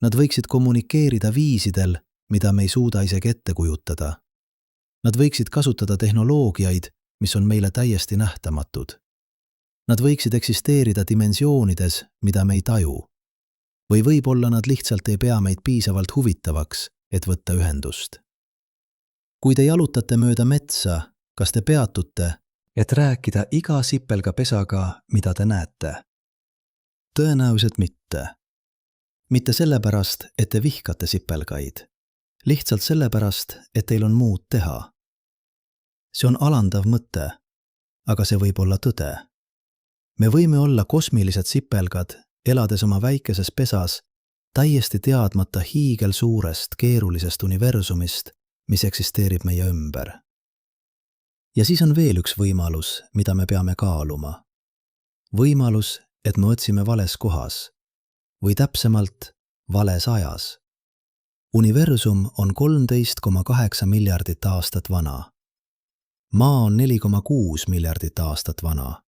Nad võiksid kommunikeerida viisidel, mida me ei suuda isegi ette kujutada. Nad võiksid kasutada tehnoloogiaid, mis on meile täiesti nähtamatud. Nad võiksid eksisteerida dimensioonides, mida me ei taju. Või võib-olla nad lihtsalt ei pea meid piisavalt huvitavaks, et võtta ühendust. Kui te jalutate mööda metsa, kas te peatute, et rääkida iga sipelgapesaga, mida te näete? Tõenäoliselt mitte. Mitte sellepärast, et te vihkate sipelgaid. Lihtsalt sellepärast, et teil on muud teha. See on alandav mõte, aga see võib olla tõde. Me võime olla kosmilised sipelgad, elades oma väikeses pesas, täiesti teadmata hiigelsuurest keerulisest universumist, mis eksisteerib meie ümber. Ja siis on veel üks võimalus, mida me peame kaaluma. Võimalus, et me otsime vales kohas, või täpsemalt vales ajas. Universum on 13,8 miljardit aastat vana. Maa on 4,6 miljardit aastat vana.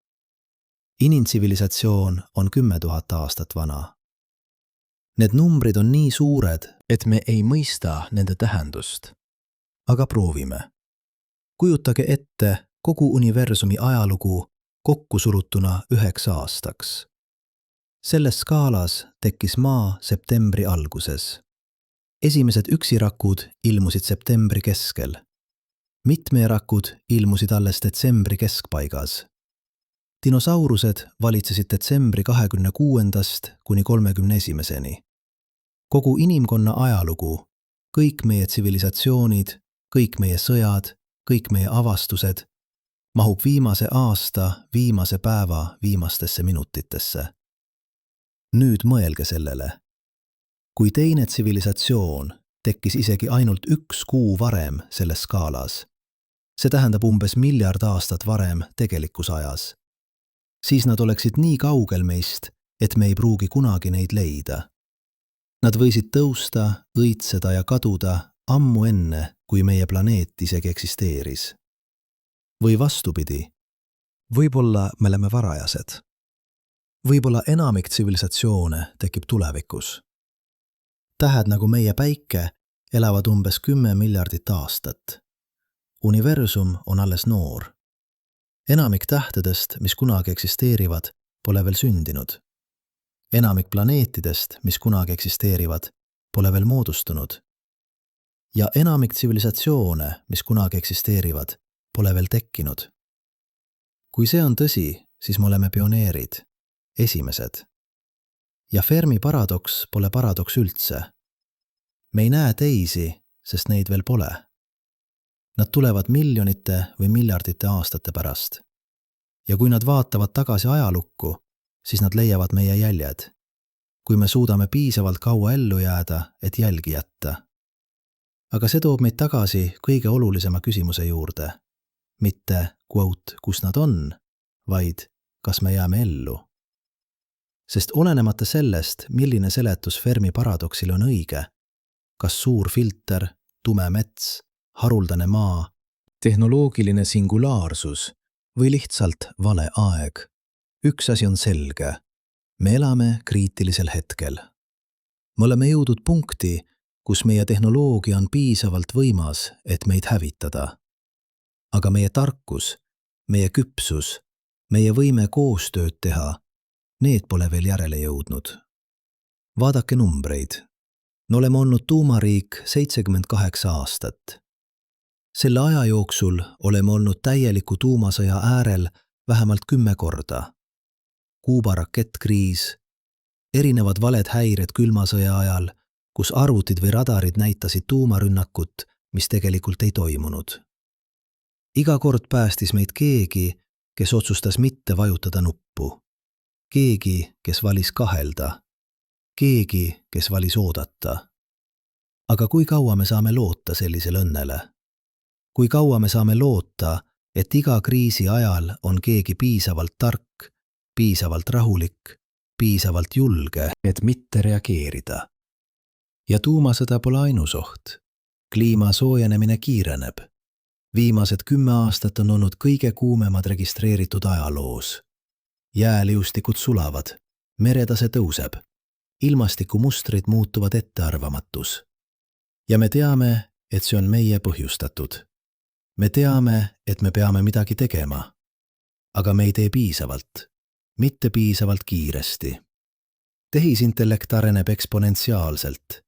Inimtsivilisatsioon on 10 000 aastat vana. Need numbrid on nii suured, et me ei mõista nende tähendust. Aga proovime. Kujutage ette kogu universumi ajalugu kokkusurutuna 9 aastaks. Selles skaalas tekkis Maa septembri alguses. Esimesed üksirakud ilmusid septembri keskel. Mitmeerakud ilmusid alles detsembri keskpaigas. Dinosaurused valitsesid detsembri 26. kuni 31. Kogu inimkonna ajalugu, kõik meie tsivilisatsioonid, kõik meie sõjad, kõik meie avastused, mahub viimase aasta, viimase päeva, viimastesse minutitesse. Nüüd mõelge sellele. Kui teine tsivilisatsioon tekkis isegi ainult 1 kuu varem selles skaalas, see tähendab umbes 1 miljard aastat varem tegelikus ajas, siis nad oleksid nii kaugel meist, et me ei pruugi kunagi neid leida. Nad võisid tõusta, õitseda ja kaduda ammu enne, kui meie planeet isegi eksisteeris. Või vastupidi, võib-olla me oleme varajased. Võib-olla enamik tsivilisatsioone tekib tulevikus. Tähed nagu meie päike elavad umbes 10 miljardit aastat. Universum on alles noor. Enamik tähtedest, mis kunagi eksisteerivad, pole veel sündinud. Enamik planeetidest, mis kunagi eksisteerivad, pole veel moodustunud. Ja enamik tsivilisatsioone, mis kunagi eksisteerivad, pole veel tekkinud. Kui see on tõsi, siis me oleme pioneerid, esimesed. Ja Fermi paradoks pole paradoks üldse. Me ei näe teisi, sest neid veel pole. Nad tulevad miljonite või miljardite aastate pärast. Ja kui nad vaatavad tagasi ajalukku, siis nad leiavad meie jäljed. Kui me suudame piisavalt kaua ellu jääda, et jälgi jätta. Aga see toob meid tagasi kõige olulisema küsimuse juurde. Mitte, quote, kus nad on, vaid kas me jääme ellu. Sest olenemata sellest, milline seletus Fermi paradoksile on õige, kas suur filter, tume mets, haruldane maa, tehnoloogiline singulaarsus või lihtsalt vale aeg, üks asi on selge. Me elame kriitilisel hetkel. Me oleme jõudnud punkti, kus meie tehnoloogia on piisavalt võimas, et meid hävitada. Aga meie tarkus, meie küpsus, meie võime koostööd teha, need pole veel järele jõudnud. Vaadake numbreid. Me oleme olnud tuumariik 78 aastat. Selle aja jooksul oleme olnud täieliku tuumasõja äärel vähemalt 10 korda. Kuuba rakettkriis, erinevad valed häired külmasõja ajal, kus arvutid või radarid näitasid tuumarünnakut, mis tegelikult ei toimunud. Iga kord päästis meid keegi, kes otsustas mitte vajutada nuppu. Keegi, kes valis kahelda. Keegi, kes valis oodata. aga kui kaua me saame loota sellisele õnnele? Kui kaua me saame loota, et iga kriisi ajal on keegi piisavalt tark, piisavalt rahulik, piisavalt julge, et mitte reageerida? Ja tuumasõda pole ainus oht. Kliima soojenemine kiireneb. Viimased 10 aastat on olnud kõige kuumemad registreeritud ajaloos. Jääliustikud sulavad, meretase tõuseb, ilmastikumustrid muutuvad ettearvamatus. Ja me teame, et see on meie põhjustatud. Me teame, et me peame midagi tegema. Aga me ei tee piisavalt, mitte piisavalt kiiresti. Tehisintellekt areneb eksponentsiaalselt.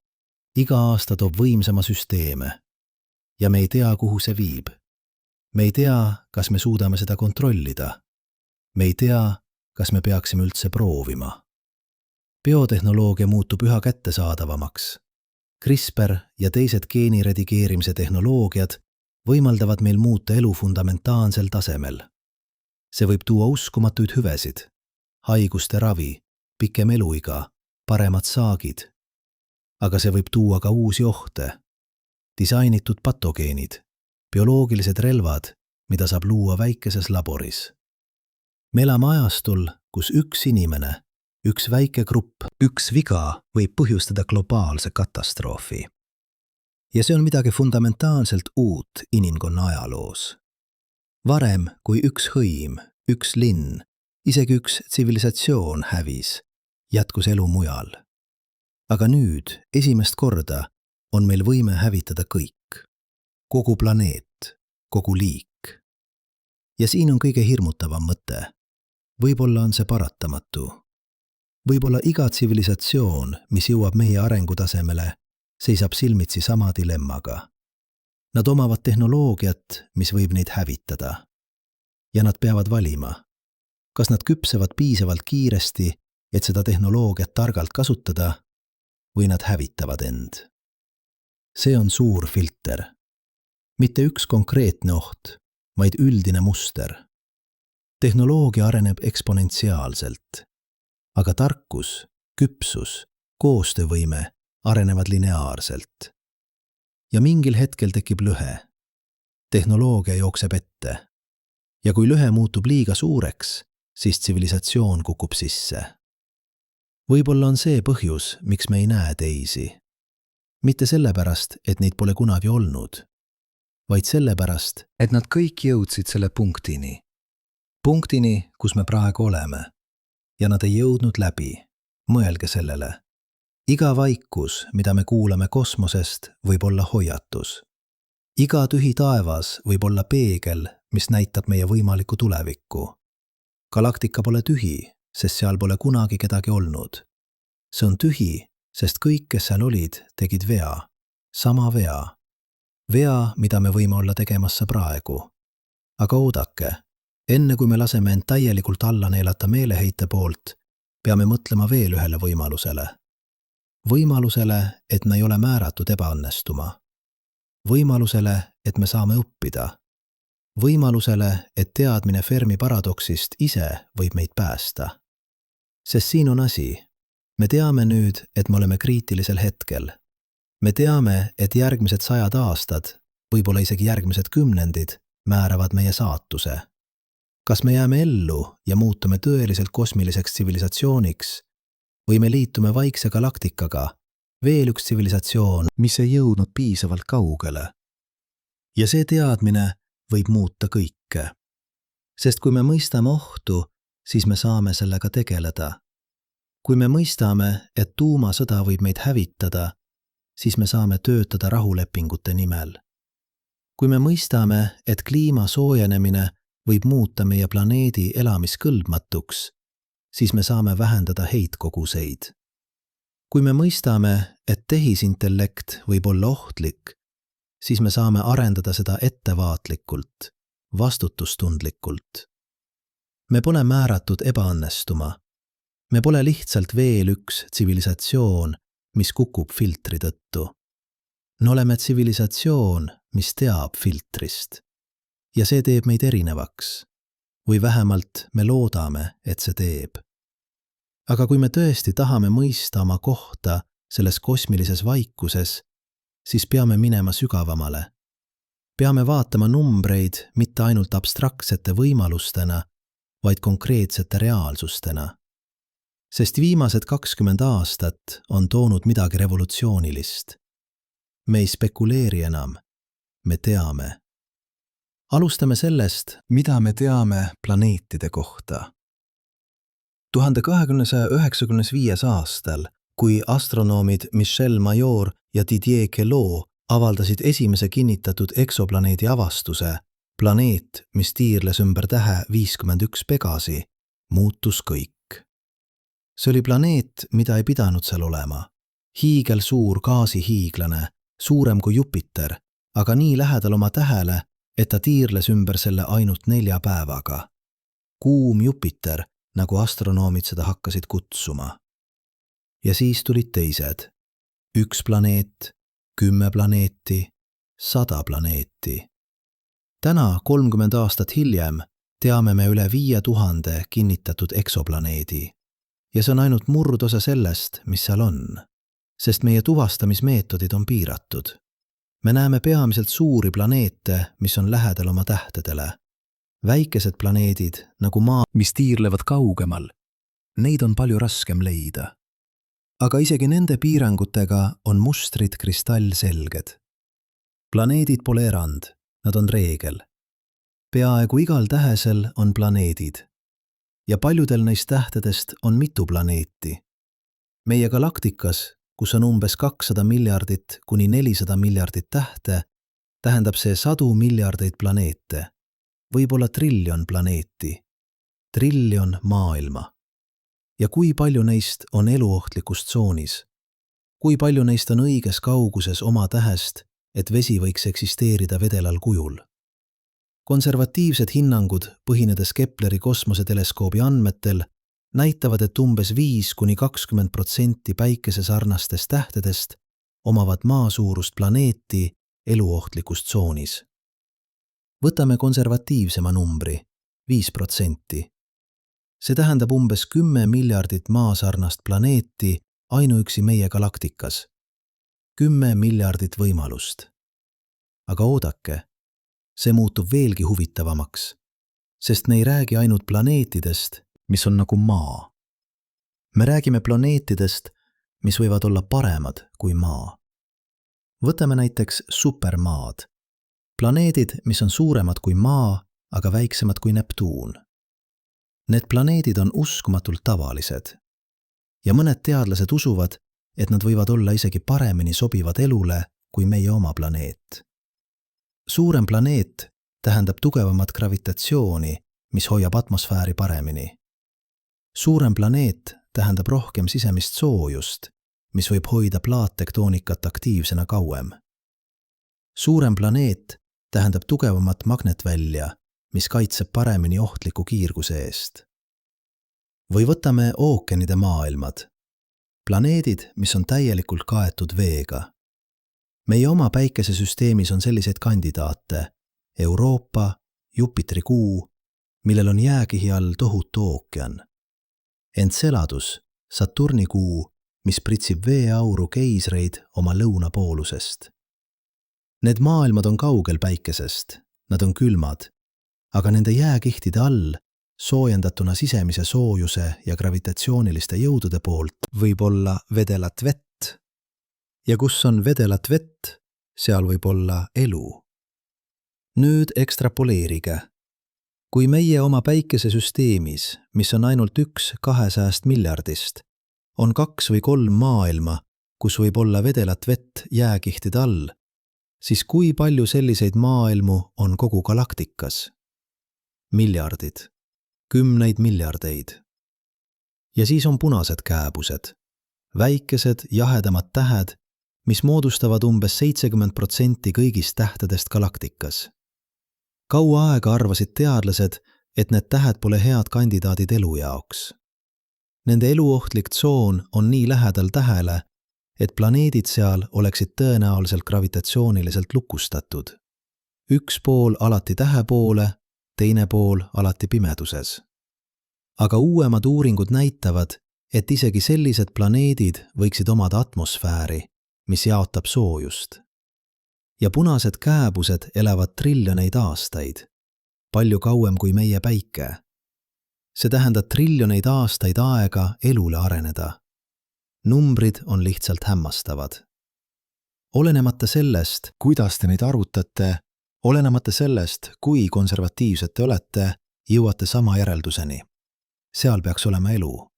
Iga aasta toob võimsama süsteeme. Ja me ei tea, kuhu see viib. Me ei tea, kas me suudame seda kontrollida. Me ei tea, kas me peaksime üldse proovima. Biotehnoloogia muutub üha kättesaadavamaks. CRISPR ja teised geeniredigeerimise tehnoloogiad võimaldavad meil muuta elu fundamentaalsel tasemel. See võib tuua uskumatuid hüvesid, haiguste ravi, pikem eluiga, paremad saagid. Aga see võib tuua ka uusi ohte. Disainitud patogeenid, bioloogilised relvad, mida saab luua väikeses laboris. Me elame ajastul, kus üks inimene, üks väike grupp, üks viga võib põhjustada globaalse katastroofi. Ja see on midagi fundamentaalselt uut inimkonna ajaloos. Varem, kui üks hõim, üks linn, isegi üks tsivilisatsioon hävis, jätkus elu mujal. Aga nüüd, esimest korda, on meil võime hävitada kõik. Kogu planeet, kogu liik. Ja siin on kõige hirmutavam mõte. Võib-olla on see paratamatu. Võib-olla iga tsivilisatsioon, mis jõuab meie arengutasemele, seisab silmitsi sama dilemmaga. Nad omavad tehnoloogiat, mis võib neid hävitada. Ja nad peavad valima. Kas nad küpsevad piisavalt kiiresti, et seda tehnoloogiat targalt kasutada, või nad hävitavad end. See on suur filter. Mitte üks konkreetne oht, vaid üldine muster. Tehnoloogia areneb eksponentsiaalselt, aga tarkus, küpsus, koostöövõime arenevad lineaarselt. Ja mingil hetkel tekib lõhe. Tehnoloogia jookseb ette. Ja kui lõhe muutub liiga suureks, siis tsivilisatsioon kukub sisse. Võib-olla on see põhjus, miks me ei näe teisi. Mitte sellepärast, et neid pole kunagi olnud, vaid sellepärast, et nad kõik jõudsid selle punktini. Punktini, kus me praegu oleme. Ja nad ei jõudnud läbi. Mõelge sellele. Iga vaikus, mida me kuulame kosmosest, võib olla hoiatus. Iga tühi taevas võib olla peegel, mis näitab meie võimalikku tulevikku. Galaktika pole tühi, sest seal pole kunagi kedagi olnud. See on tühi, sest kõik, kes seal olid, tegid vea. Sama vea. Vea, mida me võime olla tegemasse praegu. Aga oodake, enne kui me laseme end täielikult alla neelata meeleheite poolt, peame mõtlema veel ühele võimalusele. Võimalusele, et me ei ole määratud ebaõnnestuma. Võimalusele, et me saame õppida. Võimalusele, et teadmine Fermi paradoksist ise võib meid päästa. Sest siin on asi. Me teame nüüd, et me oleme kriitilisel hetkel. Me teame, et järgmised 100 aastad, võib-olla isegi järgmised kümnendid, määravad meie saatuse. Kas me jääme ellu ja muutume tõeliselt kosmiliseks tsivilisatsiooniks või me liitume vaikse galaktikaga, veel üks tsivilisatsioon, mis ei jõudnud piisavalt kaugele. Ja see teadmine võib muuta kõike. Sest kui me mõistame ohtu, siis me saame sellega tegeleda. Kui me mõistame, et tuumasõda võib meid hävitada, siis me saame töötada rahulepingute nimel. Kui me mõistame, et kliima soojenemine võib muuta meie planeedi elamiskõlbmatuks, siis me saame vähendada heitkoguseid. Kui me mõistame, et tehisintellekt võib olla ohtlik, siis me saame arendada seda ettevaatlikult, vastutustundlikult. Me pole määratud ebaõnnestuma. Me pole lihtsalt veel üks tsivilisatsioon, mis kukub filtri tõttu. Me oleme tsivilisatsioon, mis teab filtrist. Ja see teeb meid erinevaks. Või vähemalt me loodame, et see teeb. Aga kui me tõesti tahame mõista oma kohta selles kosmilises vaikuses, siis peame minema sügavamale. Peame vaatama numbreid mitte ainult abstraktsete võimalustena, vaid konkreetsete reaalsustena. Sest viimased 20 aastat on toonud midagi revolutsioonilist. Me ei spekuleeri enam, me teame. Alustame sellest, mida me teame planeetide kohta. 1295 aastal, kui astronoomid Michel Mayor ja Didier Queloz avaldasid esimese kinnitatud eksoplaneedi avastuse, planeet, mis tiirles ümber tähe 51 Pegasi, muutus kõik. See oli planeet, mida ei pidanud seal olema. Hiigelsuur gaasihiiglane, suurem kui Jupiter, aga nii lähedal oma tähele, et ta tiirles ümber selle ainult 4 päevaga. Kuum Jupiter, nagu astronoomid seda hakkasid kutsuma. Ja siis tulid teised. 1 planeet, 10 planeeti, 100 planeeti. Täna, 30 aastat hiljem, teame me üle 5000 kinnitatud eksoplaneedi. Ja see on ainult murdosa sellest, mis seal on, sest meie tuvastamismeetodid on piiratud. Me näeme peamiselt suuri planeete, mis on lähedal oma tähtedele. Väikesed planeedid, nagu Maa, mis tiirlevad kaugemal, neid on palju raskem leida. Aga isegi nende piirangutega on mustrid kristallselged. Planeedid pole erand, nad on reegel. Peaaegu igal tähesel on planeedid. Ja paljudel neist tähtedest on mitu planeeti. Meie galaktikas, kus on umbes 200 miljardit kuni 400 miljardit tähte, tähendab see 100 miljardeid planeete, võib-olla triljon planeeti, triljon maailma. Ja kui palju neist on eluohtlikus tsoonis? Kui palju neist on õiges kauguses oma tähest, et vesi võiks eksisteerida vedelal kujul? Konservatiivsed hinnangud, põhinedes Kepleri kosmoseteleskoobi andmetel, näitavad, et umbes 5–20% päikesesarnastest tähtedest omavad maasuurust planeeti eluohtlikus tsoonis. Võtame konservatiivsema numbri, 5%. See tähendab umbes 10 miljardit maasarnast planeeti ainuüksi meie galaktikas. 10 miljardit võimalust. Aga oodake, see muutub veelgi huvitavamaks, sest me ei räägi ainult planeetidest, mis on nagu Maa. Me räägime planeetidest, mis võivad olla paremad kui Maa. Võtame näiteks supermaad. Planeedid, mis on suuremad kui Maa, aga väiksemad kui Neptuun. Need planeedid on uskumatult tavalised. Ja mõned teadlased usuvad, et nad võivad olla isegi paremini sobivad elule kui meie oma planeet. Suurem planeet tähendab tugevamat gravitatsiooni, mis hoiab atmosfääri paremini. Suurem planeet tähendab rohkem sisemist soojust, mis võib hoida plaattektoonikat aktiivsena kauem. Suurem planeet tähendab tugevamat magnetvälja, mis kaitseb paremini ohtliku kiirguse eest. Või võtame ookeanide maailmad. Planeedid, mis on täielikult kaetud veega. Meie oma päikesesüsteemis on selliseid kandidaate Euroopa, Jupiteri kuu, millel on jääkihi all tohutu ookean. Enceladus, Saturni kuu, mis pritsib veeauru keisreid oma lõunapoolusest. Need maailmad on kaugel päikesest, nad on külmad, aga nende jääkihtide all, soojendatuna sisemise soojuse ja gravitatsiooniliste jõudude poolt, võib olla vedelat vett. Ja kus on vedelat vett, seal võib olla elu. Nüüd ekstrapoleerige. Kui meie oma päikesesüsteemis, mis on ainult 1 200 miljardist, on 2 või 3 maailma, kus võib olla vedelat vett jääkihtide all, siis kui palju selliseid maailmu on kogu galaktikas? Miljardid. 10 miljardeid. Ja siis on punased kääbused. Väikesed, jahedamad tähed, mis moodustavad umbes 70% kõigist tähtedest galaktikas. Kaua aega arvasid teadlased, et need tähed pole head kandidaadid elu jaoks. Nende eluohtlik tsoon on nii lähedal tähele, et planeedid seal oleksid tõenäoliselt gravitatsiooniliselt lukustatud. Üks pool alati tähe poole, teine pool alati pimeduses. Aga uuemad uuringud näitavad, et isegi sellised planeedid võiksid omada atmosfääri, mis jaotab soojust. ja punased kääbused elavad triljoneid aastaid, palju kauem kui meie päike. See tähendab triljoneid aastaid aega elule areneda. Numbrid on lihtsalt hämmastavad. Olenemata sellest, kuidas te neid arvutate, olenemata sellest, kui konservatiivsed te olete, jõuate sama järelduseni. Seal peaks olema elu.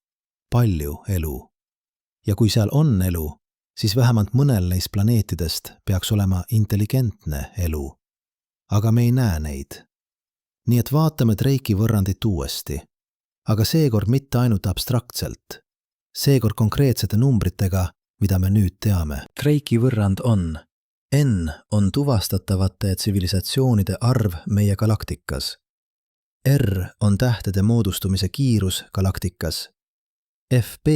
Palju elu. Ja kui seal on elu, siis vähemalt mõnel neist planeetidest peaks olema intelligentne elu. Aga me ei näe neid. Nii et vaatame Drakei võrrandit uuesti. Aga seekord mitte ainult abstraktselt. Seekord konkreetsete numbritega, mida me nüüd teame. Drakei võrrand on: N on tuvastatavate tsivilisatsioonide arv meie galaktikas. R on tähtede moodustumise kiirus galaktikas. FB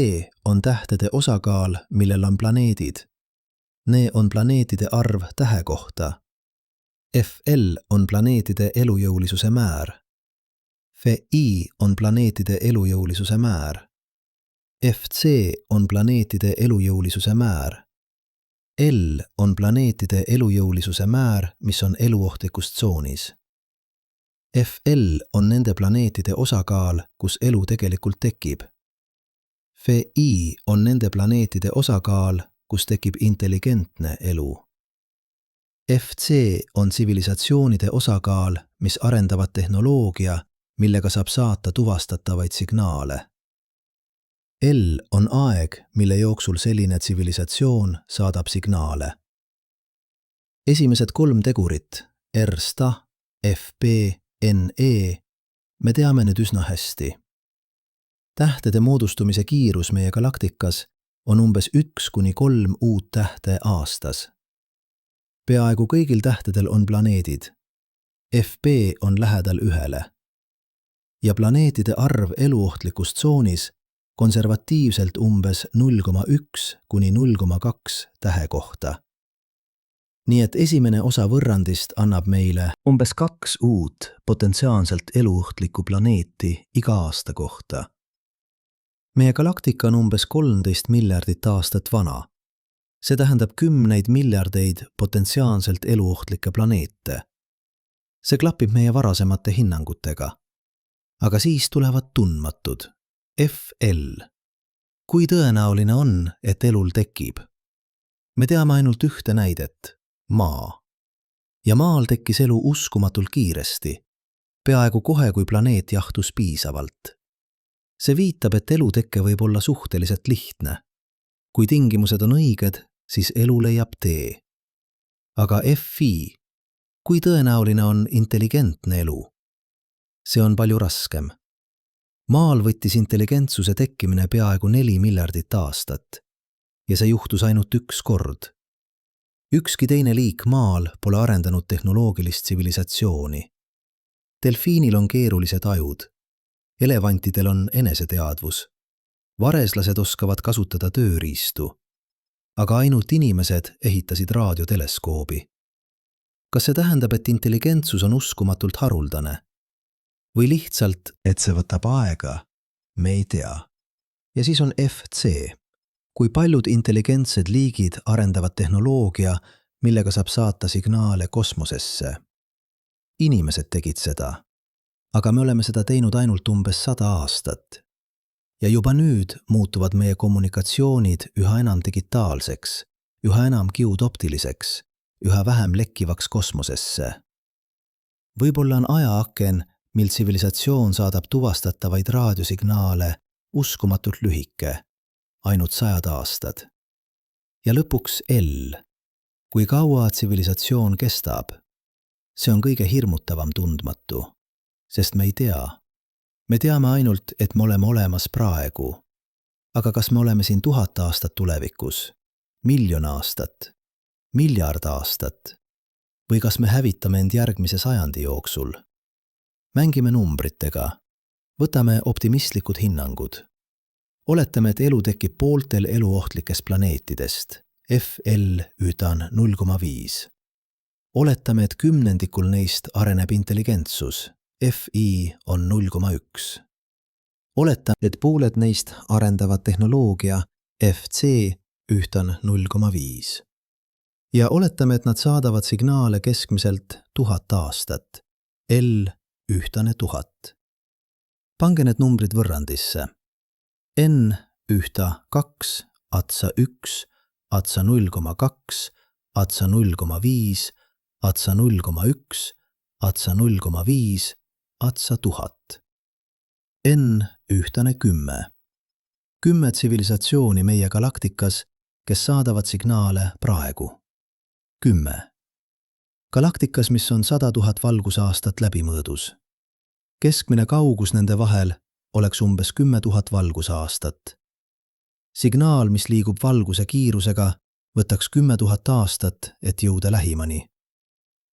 on tähtede osakaal, millel on planeedid. Ne on planeetide arv tähe kohta. FL on planeetide elujõulisuse määr. FI on planeetide elujõulisuse määr. FC on planeetide elujõulisuse määr. L on planeetide elujõulisuse määr, mis on eluohtlikus tsoonis. FL on nende planeetide osakaal, kus elu tegelikult tekib. FI on nende planeetide osakaal, kus tekib intelligentne elu. FC on tsivilisatsioonide osakaal, mis arendavad tehnoloogia, millega saab saata tuvastatavaid signaale. L on aeg, mille jooksul selline tsivilisatsioon saadab signaale. Esimesed 3 tegurit, R-sta, FB, NE, me teame nüüd üsna hästi. Tähtede moodustumise kiirus meie galaktikas on umbes 1–3 uut tähte aastas. Peaaegu kõigil tähtedel on planeedid. FB on lähedal 1. Ja planeetide arv eluohtlikus tsoonis konservatiivselt umbes 0,1–0,2 tähe kohta. Nii et esimene osa võrrandist annab meile umbes 2 uut potentsiaalselt eluohtlikku planeeti iga aasta kohta. Meie galaktika on umbes 13 miljardit aastat vana. See tähendab 10 miljardeid potentsiaalselt eluohtlikke planeete. See klapib meie varasemate hinnangutega. Aga siis tulevad tundmatud. FL. Kui tõenäoline on, et elul tekib? Me teame ainult ühte näidet. Maa. Ja Maal tekkis elu uskumatult kiiresti. Peaaegu kohe, kui planeet jahtus piisavalt. See viitab, et eluteke võib olla suhteliselt lihtne. Kui tingimused on õiged, siis elu leiab tee. Aga FI. Kui tõenäoline on intelligentne elu? See on palju raskem. Maal võttis intelligentsuse tekkimine peaaegu 4 miljardit aastat. Ja see juhtus ainult 1 kord. Ükski teine liik Maal pole arendanud tehnoloogilist tsivilisatsiooni. Delfiinil on keerulised ajud. Elevantidel on eneseteadvus. Vareslased oskavad kasutada tööriistu. Aga ainult inimesed ehitasid raadioteleskoobi. Kas see tähendab, et intelligentsus on uskumatult haruldane? Või lihtsalt, et see võtab aega? Me ei tea. Ja siis on FC. Kui paljud intelligentsed liigid arendavad tehnoloogia, millega saab saata signaale kosmosesse. Inimesed tegid seda. Aga me oleme seda teinud ainult umbes 100 aastat. Ja juba nüüd muutuvad meie kommunikatsioonid üha enam digitaalseks, üha enam kiudoptiliseks, üha vähem lekkivaks kosmosesse. Võib-olla on ajaaken, mil tsivilisatsioon saadab tuvastatavaid raadiosignaale uskumatult lühike, ainult 100 aastad. Ja lõpuks L. Kui kaua tsivilisatsioon kestab? See on kõige hirmutavam tundmatu, sest me ei tea. Me teame ainult, et me oleme olemas praegu. Aga kas me oleme siin 1000 aastat tulevikus? 1 000 000 aastat? 1 miljard aastat? Või kas me hävitame end järgmise sajandi jooksul? Mängime numbritega. Võtame optimistlikud hinnangud. Oletame, et elu tekib pooltel eluohtlikest planeetidest. FL ütan 0,5. Oletame, et 10% neist areneb intelligentsus. FI on 0,1. Oletame, et pooled neist arendavad tehnoloogia. FC ütan 0,5. Ja oletame, et nad saadavad signaale keskmiselt 1000 aastat. L ühtlane 1000. Pange need numbrid võrrandisse. N ühta 2, atsa 1, atsa 0,2, atsa 0,5, atsa 0,1, atsa 0,5, atsa 1000. N ühtlane 10. 10 tsivilisatsiooni meie galaktikas, kes saadavad signaale praegu. 10. Galaktikas, mis on 100 000 valgusaastat läbimõõdus. Keskmine kaugus nende vahel oleks umbes 10 000 valgusaastat. Signaal, mis liigub valguse kiirusega, võtaks 10 000 aastat, et jõuda lähimani.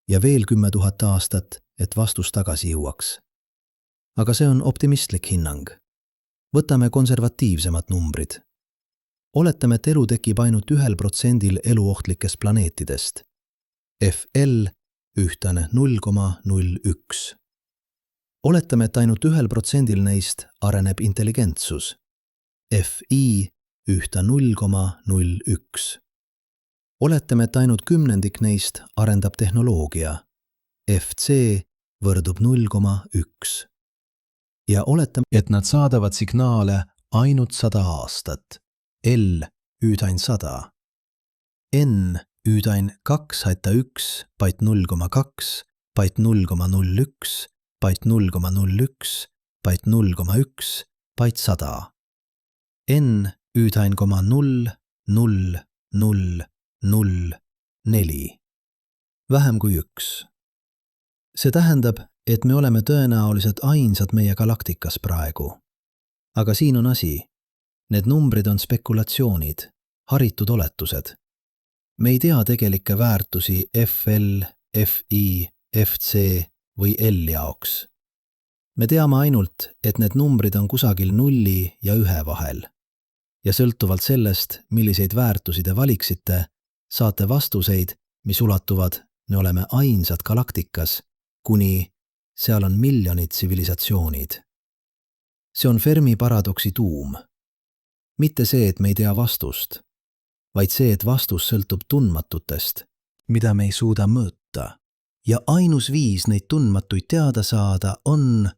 Ja veel 10 000 aastat, et vastus tagasi jõuaks. Aga see on optimistlik hinnang. Võtame konservatiivsemad numbrid. Oletame, et elu tekib ainult 1% eluohtlikest planeetidest. FL ühtlane 0,01. Oletame, et ainult 1% neist areneb intelligentsus. FI ühta 0,01. Oletame, et ainult 10% neist arendab tehnoloogia. FC võrdub 0,1. Ja oletame, et nad saadavad signaale ainult 100 aastat. L üüdain 100. N üüdain 2-1, pait 0,2, pait 0,01, pait 0,01, pait 0,1, pait 100. N üüdain 0, 0, 0, 0, 4. Vähem kui 1. See tähendab, et me oleme tõenäoliselt ainsad meie galaktikas praegu. Aga siin on asi. Need numbrid on spekulatsioonid, haritud oletused. Me ei tea tegelikke väärtusi FL, FI, FC või L jaoks. Me teame ainult, et need numbrid on kusagil 0 ja 1 vahel. Ja sõltuvalt sellest, milliseid väärtusi te valiksite, saate vastuseid, mis ulatuvad, me oleme ainsad galaktikas, kuni seal on miljonid tsivilisatsioonid. See on Fermi paradoksi tuum. Mitte see, et me ei tea vastust, vaid see, et vastus sõltub tundmatutest, mida me ei suuda mõõta. Ja ainus viis neid tundmatuid teada saada on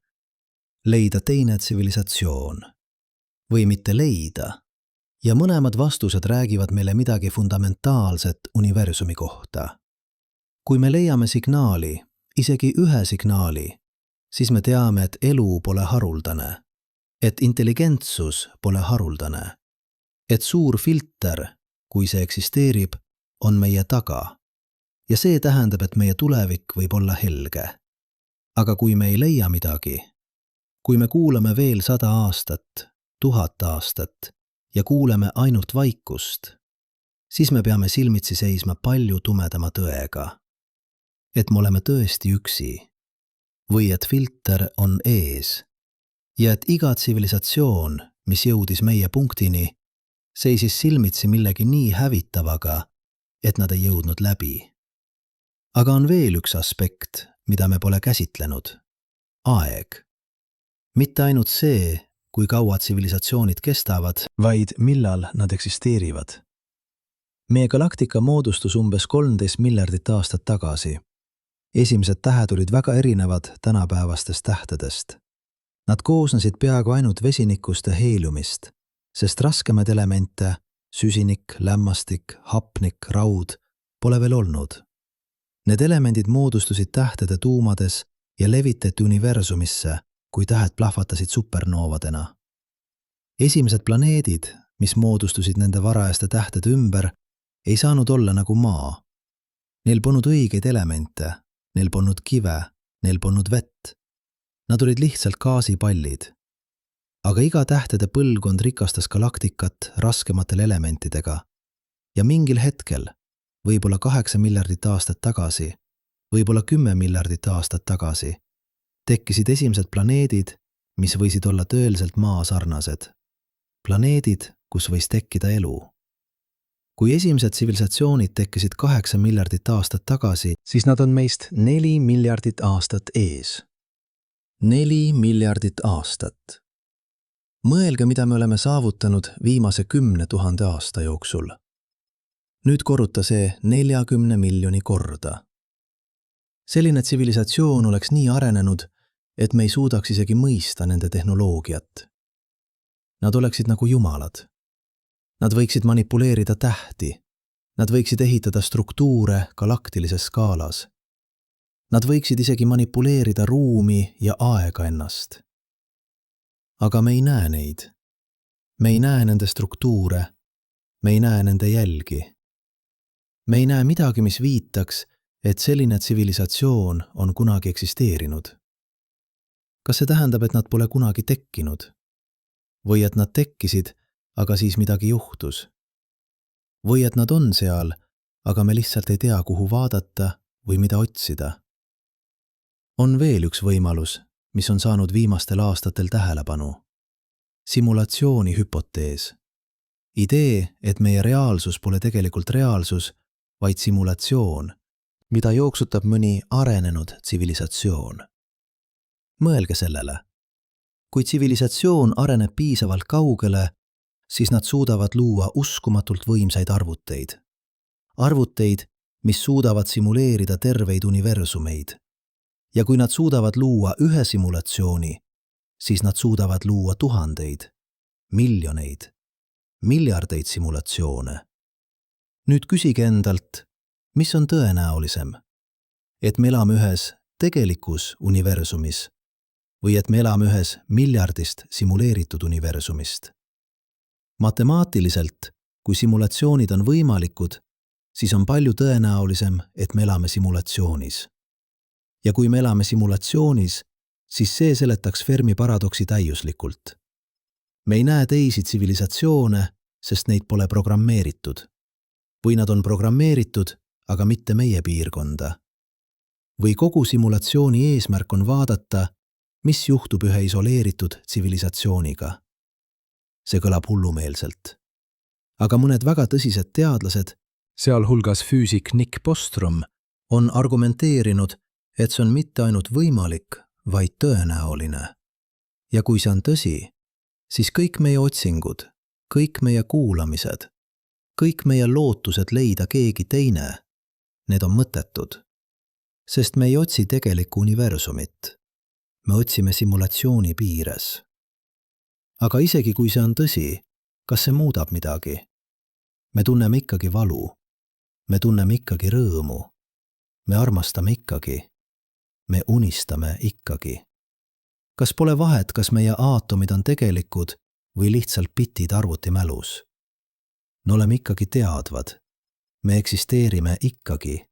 leida teine tsivilisatsioon. Või mitte leida. Ja mõlemad vastused räägivad meile midagi fundamentaalset universumi kohta. Kui me leiame signaali, isegi ühe signaali, siis me teame, et elu pole haruldane, et intelligentsus pole haruldane, et suur filter, kui see eksisteerib, on meie taga. Ja see tähendab, et meie tulevik võib olla helge. Aga kui me ei leia midagi, kui me kuulame veel 100 aastat, 1000 aastat ja kuuleme ainult vaikust, siis me peame silmitsi seisma palju tumedama tõega. Et me oleme tõesti üksi või et filter on ees ja et iga tsivilisatsioon, mis jõudis meie punktini, seisis silmitsi millegi nii hävitavaga, et nad ei jõudnud läbi. Aga on veel üks aspekt, mida me pole käsitlenud. Aeg. Mitte ainult see, kui kaua tsivilisatsioonid kestavad, vaid millal nad eksisteerivad. Meie galaktika moodustus umbes 13 miljardit aastat tagasi. Esimesed tähed olid väga erinevad tänapäevastest tähtedest. Nad koosnesid peaaegu ainult vesinikust ja heeliumist, sest raskemaid elemente, süsinik, lämmastik, hapnik, raud, pole veel olnud. Need elemendid moodustusid tähtede tuumades ja levitati universumisse, kui tähed plahvatasid supernoovadena. Esimesed planeedid, mis moodustusid nende varajaste tähtede ümber, ei saanud olla nagu Maa. Neil polnud õigeid elemente, neil polnud kive, neil polnud vett. Nad olid lihtsalt gaasipallid. Aga iga tähtede põlvkond rikastas galaktikat raskematele elementidega ja mingil hetkel, võib-olla 8 miljardit aastat tagasi, võib-olla 10 miljardit aastat tagasi, tekkisid esimesed planeedid, mis võisid olla tõeliselt Maa sarnased. Planeedid, kus võis tekkida elu. Kui esimesed tsivilisatsioonid tekkisid 8 miljardit aastat tagasi, siis nad on meist 4 miljardit aastat ees. 4 miljardit aastat. Mõelge, mida me oleme saavutanud viimase 10 000 aasta jooksul. Nüüd korruta see 40 miljoni korda. Selline tsivilisatsioon oleks nii arenenud, et me ei suudaks isegi mõista nende tehnoloogiat. Nad oleksid nagu jumalad. Nad võiksid manipuleerida tähti. Nad võiksid ehitada struktuure galaktilises skaalas. Nad võiksid isegi manipuleerida ruumi ja aega ennast. Aga me ei näe neid. Me ei näe nende struktuure. Me ei näe nende jälgi. Me ei näe midagi, mis viitaks, et selline tsivilisatsioon on kunagi eksisteerinud. Kas see tähendab, et nad pole kunagi tekkinud? Või et nad tekkisid, aga siis midagi juhtus? Või et nad on seal, aga me lihtsalt ei tea, kuhu vaadata või mida otsida? On veel üks võimalus, mis on saanud viimastel aastatel tähelepanu. Simulatsiooni hüpotees. Idee, et meie reaalsus pole tegelikult reaalsus, vaid simulatsioon, mida jooksutab mõni arenenud tsivilisatsioon. Mõelge sellele. Kui tsivilisatsioon areneb piisavalt kaugele, siis nad suudavad luua uskumatult võimsaid arvuteid. Arvuteid, mis suudavad simuleerida terveid universumeid. Ja kui nad suudavad luua ühe simulatsiooni, siis nad suudavad luua tuhandeid, miljoneid, miljardeid simulatsioone. Nüüd küsige endalt, mis on tõenäolisem? Et me elame ühes tegelikus universumis või et me elame ühes miljardist simuleeritud universumist? Matemaatiliselt, kui simulatsioonid on võimalikud, siis on palju tõenäolisem, et me elame simulatsioonis. Ja kui me elame simulatsioonis, siis see seletaks Fermi paradoksi täiuslikult. Me ei näe teisi tsivilisatsioone, sest neid pole programmeeritud. Või nad on programmeeritud, aga mitte meie piirkonda. Või kogu simulatsiooni eesmärk on vaadata, mis juhtub ühe isoleeritud tsivilisatsiooniga. See kõlab hullumeelselt. Aga mõned väga tõsised teadlased, sealhulgas füüsik Nick Bostrom, on argumenteerinud, et see on mitte ainult võimalik, vaid tõenäoline. Ja kui see on tõsi, siis kõik meie otsingud, kõik meie kuulamised, kõik meie lootused leida keegi teine, need on mõttetud. Sest me ei otsi tegelikku universumit. Me otsime simulatsiooni piires. Aga isegi kui see on tõsi, kas see muudab midagi? Me tunneme ikkagi valu. Me tunneme ikkagi rõõmu. Me armastame ikkagi. Me unistame ikkagi. Kas pole vahet, kas meie aatomid on tegelikud või lihtsalt bitid arvutimälus? Me oleme ikkagi teadvad. Me eksisteerime ikkagi.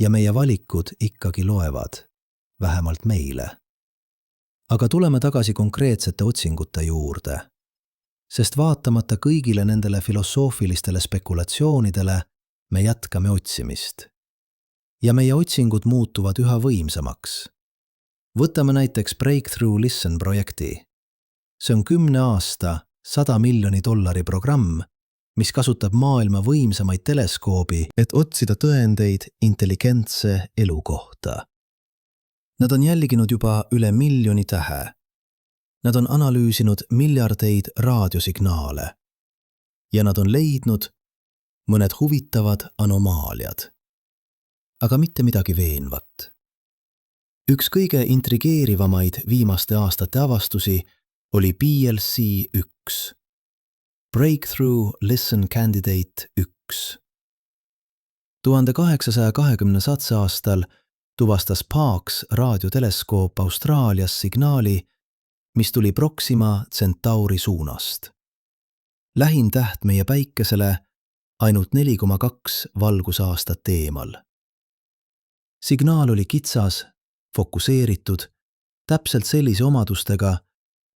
Ja meie valikud ikkagi loevad. Vähemalt meile. Aga tuleme tagasi konkreetsete otsingute juurde. Sest vaatamata kõigile nendele filosoofilistele spekulatsioonidele, me jätkame otsimist. Ja meie otsingud muutuvad üha võimsamaks. Võtame näiteks Breakthrough Listen projekti. See on 10 aasta, $100 miljoni programm, mis kasutab maailma võimsamaid teleskoobi, et otsida tõendeid intelligentse elu kohta. Nad on jälginud juba üle 1 miljoni tähe. Nad on analüüsinud miljardeid raadiosignaale. Ja nad on leidnud mõned huvitavad anomaaliad. Aga mitte midagi veenvat. Üks kõige intrigeerivamaid viimaste aastate avastusi oli BLC-1. Breakthrough Listen Candidate 1. 1820. aastal tuvastas Parkes raadioteleskoop Austraalias signaali, mis tuli Proxima Centauri suunast. Lähim täht meie päikesele ainult 4,2 valgusaastat eemal. Signaal oli kitsas, fokuseeritud, täpselt sellise omadustega,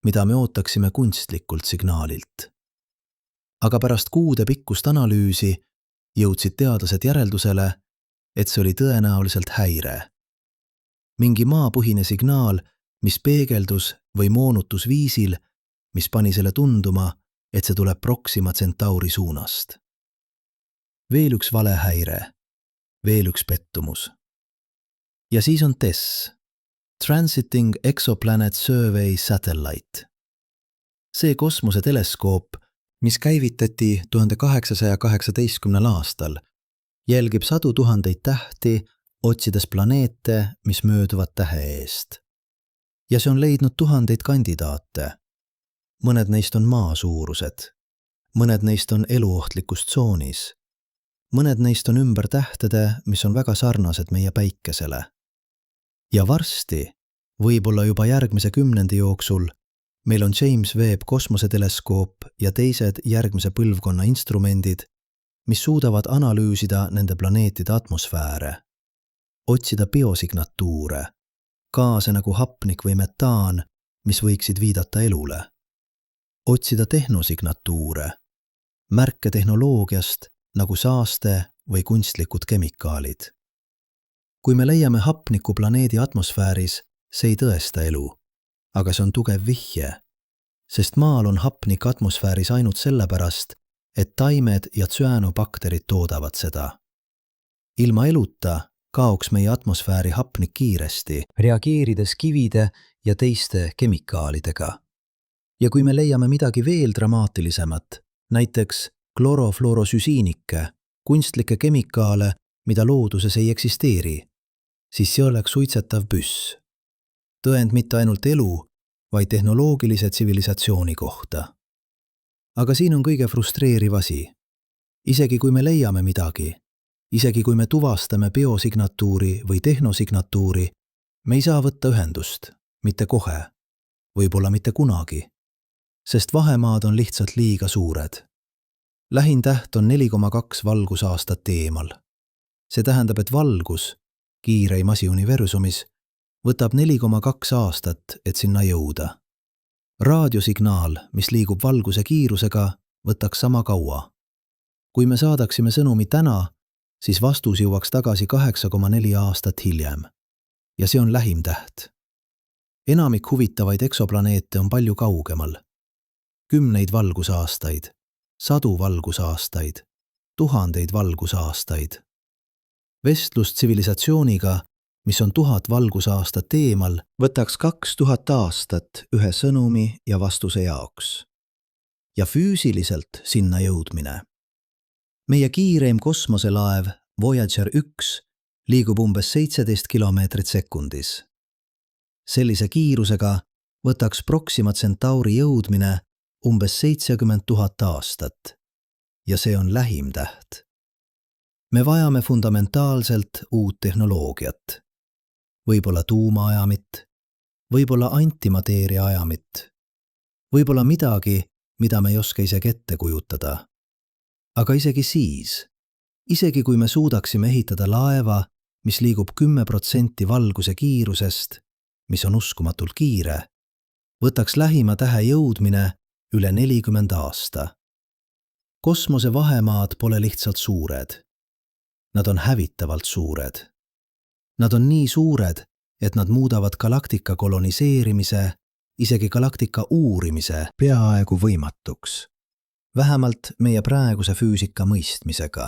mida me ootaksime kunstlikult signaalilt. Aga pärast kuude pikkust analüüsi jõudsid teadlased järeldusele, et see oli tõenäoliselt häire. Mingi maapõhine signaal, mis peegeldus või moonutus viisil, mis pani selle tunduma, et see tuleb Proxima Centauri suunast. Veel üks valehäire, veel üks pettumus. Ja siis on TESS, Transiting Exoplanet Survey Satellite. See kosmoseteleskoop mis käivitati 1818. aastal, jälgib sadu tuhandeid tähti, otsides planeete, mis mööduvad tähe eest. Ja see on leidnud tuhandeid kandidaate. Mõned neist on maa suurused, mõned neist on eluohtlikus tsoonis, mõned neist on ümber tähtede, mis on väga sarnased meie päikesele. Ja varsti, võib-olla juba järgmise 10 jooksul, meil on James Webb kosmoseteleskoop ja teised järgmise põlvkonna instrumendid, mis suudavad analüüsida nende planeetide atmosfääre, otsida biosignatuure, gaase nagu hapnik või metaan, mis võiksid viidata elule, otsida tehnosignatuure, märke tehnoloogiast nagu saaste või kunstlikud kemikaalid. Kui me leiame hapniku planeedi atmosfääris, see ei tõesta elu, aga see on tugev vihje, sest maal on hapnik atmosfääris ainult sellepärast, et taimed ja tsüänobakterid toodavad seda. Ilma eluta kaoks meie atmosfääri hapnik kiiresti, reageerides kivide ja teiste kemikaalidega. Ja kui me leiame midagi veel dramaatilisemat, näiteks klorofluorosüsiinikke, kunstlikke kemikaale, mida looduses ei eksisteeri, siis see oleks suitsetav püss. Tõend mitte ainult elu, vaid tehnoloogilise tsivilisatsiooni kohta. Aga siin on kõige frustreeriv asi. Isegi kui me leiame midagi, isegi kui me tuvastame biosignatuuri või tehnosignatuuri, me ei saa võtta ühendust, mitte kohe, võib-olla mitte kunagi, sest vahemaad on lihtsalt liiga suured. Lähim täht on 4,2 valgusaastat eemal. See tähendab, et valgus, kiireim asi universumis, võtab 4,2 aastat, et sinna jõuda. Raadiosignaal, mis liigub valguse kiirusega, võtaks sama kaua. Kui me saadaksime sõnumi täna, siis vastus jõuaks tagasi 8,4 aastat hiljem. Ja see on lähim täht. Enamik huvitavaid eksoplaneete on palju kaugemal. 10 valgusaastaid, 100 valgusaastaid, 1000 valgusaastaid. Vestlus tsivilisatsiooniga, mis on 1000 valgusaastat eemal, võtaks 2000 aastat ühe sõnumi ja vastuse jaoks. Ja füüsiliselt sinna jõudmine. Meie kiireim kosmoselaev Voyager 1 liigub umbes 17 kilomeetrit sekundis. Sellise kiirusega võtaks Proxima Centauri jõudmine umbes 70 000 aastat. Ja see on lähim täht. Me vajame fundamentaalselt uut tehnoloogiat. Võib-olla tuumaajamit, võib-olla antimateeria ajamit, võib-olla midagi, mida me ei oska isegi ette kujutada. Aga isegi siis, isegi kui me suudaksime ehitada laeva, mis liigub 10% valguse kiirusest, mis on uskumatult kiire, võtaks lähima tähe jõudmine üle 40 aasta. Kosmose vahemaad pole lihtsalt suured. Nad on hävitavalt suured. Nad on nii suured, et nad muudavad galaktika koloniseerimise, isegi galaktika uurimise peaaegu võimatuks. Vähemalt meie praeguse füüsika mõistmisega.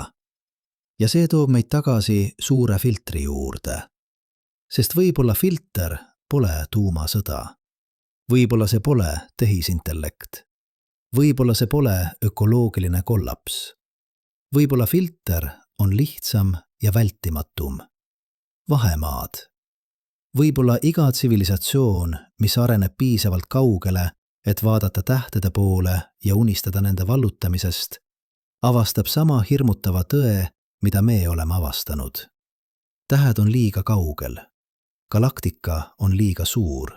Ja see toob meid tagasi suure filtri juurde. Sest võib-olla filter pole tuumasõda. Võib-olla see pole tehisintellekt. Võib-olla see pole ökoloogiline kollaps. Võib-olla filter on lihtsam ja vältimatum. Vahemaad. Võib-olla iga tsivilisatsioon, mis areneb piisavalt kaugele, et vaadata tähtede poole ja unistada nende vallutamisest, avastab sama hirmutava tõe, mida me oleme avastanud. Tähed on liiga kaugel. Galaktika on liiga suur.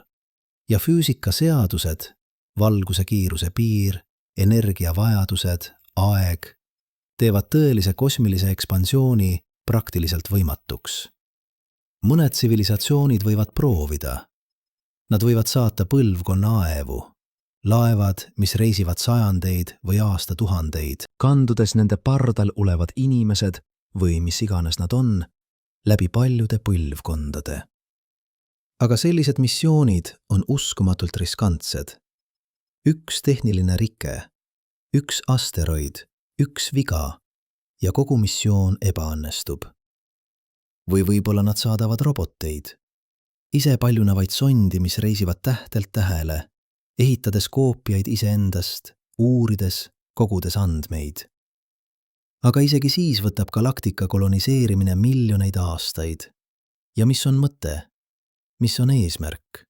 Ja füüsikaseadused, valguse kiiruse piir, energiavajadused, aeg, teevad tõelise kosmilise ekspansiooni praktiliselt võimatuks. Mõned tsivilisatsioonid võivad proovida. Nad võivad saata põlvkonna aevu, laevad, mis reisivad sajandeid või aastatuhandeid, kandudes nende pardal olevad inimesed või mis iganes nad on, läbi paljude põlvkondade. Aga sellised missioonid on uskumatult riskantsed. Üks tehniline rike, üks asteroid, üks viga ja kogu missioon ebaõnnestub. Või võib-olla nad saadavad roboteid, ise paljunevaid sondi, mis reisivad tähtelt tähele, ehitades koopiaid iseendast, uurides, kogudes andmeid. Aga isegi siis võtab galaktika koloniseerimine miljoneid aastaid. Ja mis on mõte? Mis on eesmärk?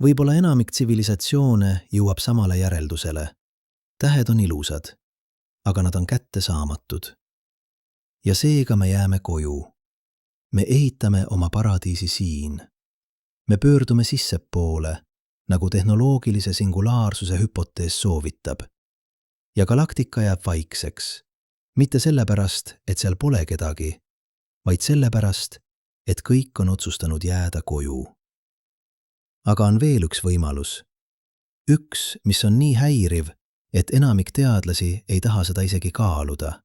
Võib-olla enamik tsivilisatsioone jõuab samale järeldusele. Tähed on ilusad, aga nad on kättesaamatud. Ja seega me jääme koju. Me ehitame oma paradiisi siin. Me pöördume sissepoole, nagu tehnoloogilise singulaarsuse hüpotees soovitab. Ja galaktika jääb vaikseks. Mitte sellepärast, et seal pole kedagi, vaid sellepärast, et kõik on otsustanud jääda koju. Aga on veel üks võimalus. Üks, mis on nii häiriv, et enamik teadlasi ei taha seda isegi kaaluda.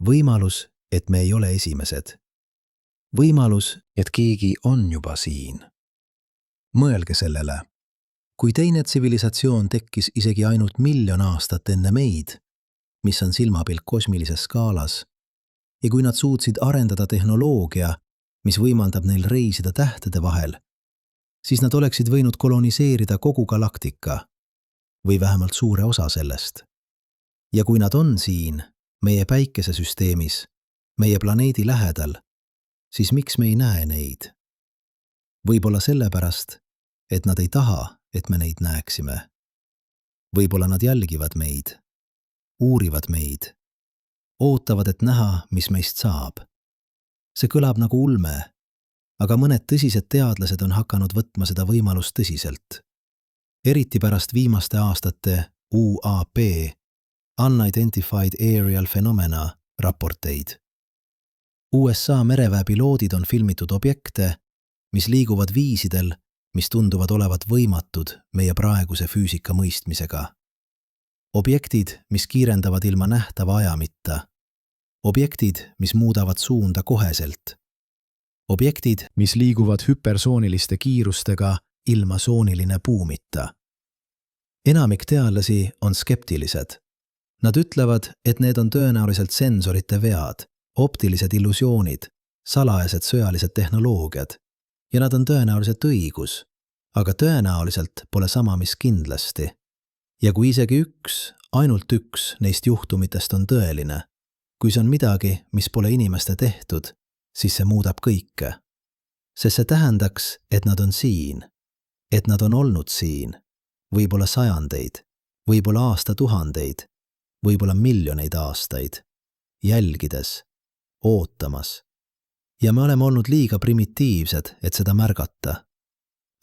Võimalus, et me ei ole esimesed. Võimalus, et keegi on juba siin. Mõelge sellele. Kui teine tsivilisatsioon tekkis isegi ainult 1 000 000 aastat enne meid, mis on silmapilk kosmilises skaalas, ja kui nad suutsid arendada tehnoloogia, mis võimaldab neil reisida tähtede vahel, siis nad oleksid võinud koloniseerida kogu galaktika või vähemalt suure osa sellest. Ja kui nad on siin, meie päikesesüsteemis, meie planeedi lähedal, siis miks me ei näe neid? Võib-olla sellepärast, et nad ei taha, et me neid näeksime. Võib-olla nad jälgivad meid, uurivad meid, ootavad, et näha, mis meist saab. See kõlab nagu ulme, aga mõned tõsised teadlased on hakanud võtma seda võimalust tõsiselt. Eriti pärast viimaste aastate UAP, Unidentified Aerial Phenomena raporteid. USA mereväe piloodid on filmitud objekte, mis liiguvad viisidel, mis tunduvad olevat võimatud meie praeguse füüsika mõistmisega. Objektid, mis kiirendavad ilma nähtava ajamitta. Objektid, mis muudavad suunda koheselt. Objektid, mis liiguvad hüpersooniliste kiirustega ilma sooniline buumita. Enamik teadlasi on skeptilised. Nad ütlevad, et need on tõenäoliselt sensorite vead, optilised illusioonid, salajased sõjalised tehnoloogiad ja nad on tõenäoliselt õigus, aga tõenäoliselt pole sama, mis kindlasti. Ja kui isegi ainult üks neist juhtumitest on tõeline, kui see on midagi, mis pole inimeste tehtud, siis see muudab kõike. Sest see tähendaks, et nad on siin, et nad on olnud siin, võib-olla sajandeid, võib-olla aastatuhandeid, võib-olla miljoneid aastaid, jälgides, ootamas. Ja me oleme olnud liiga primitiivsed, et seda märgata.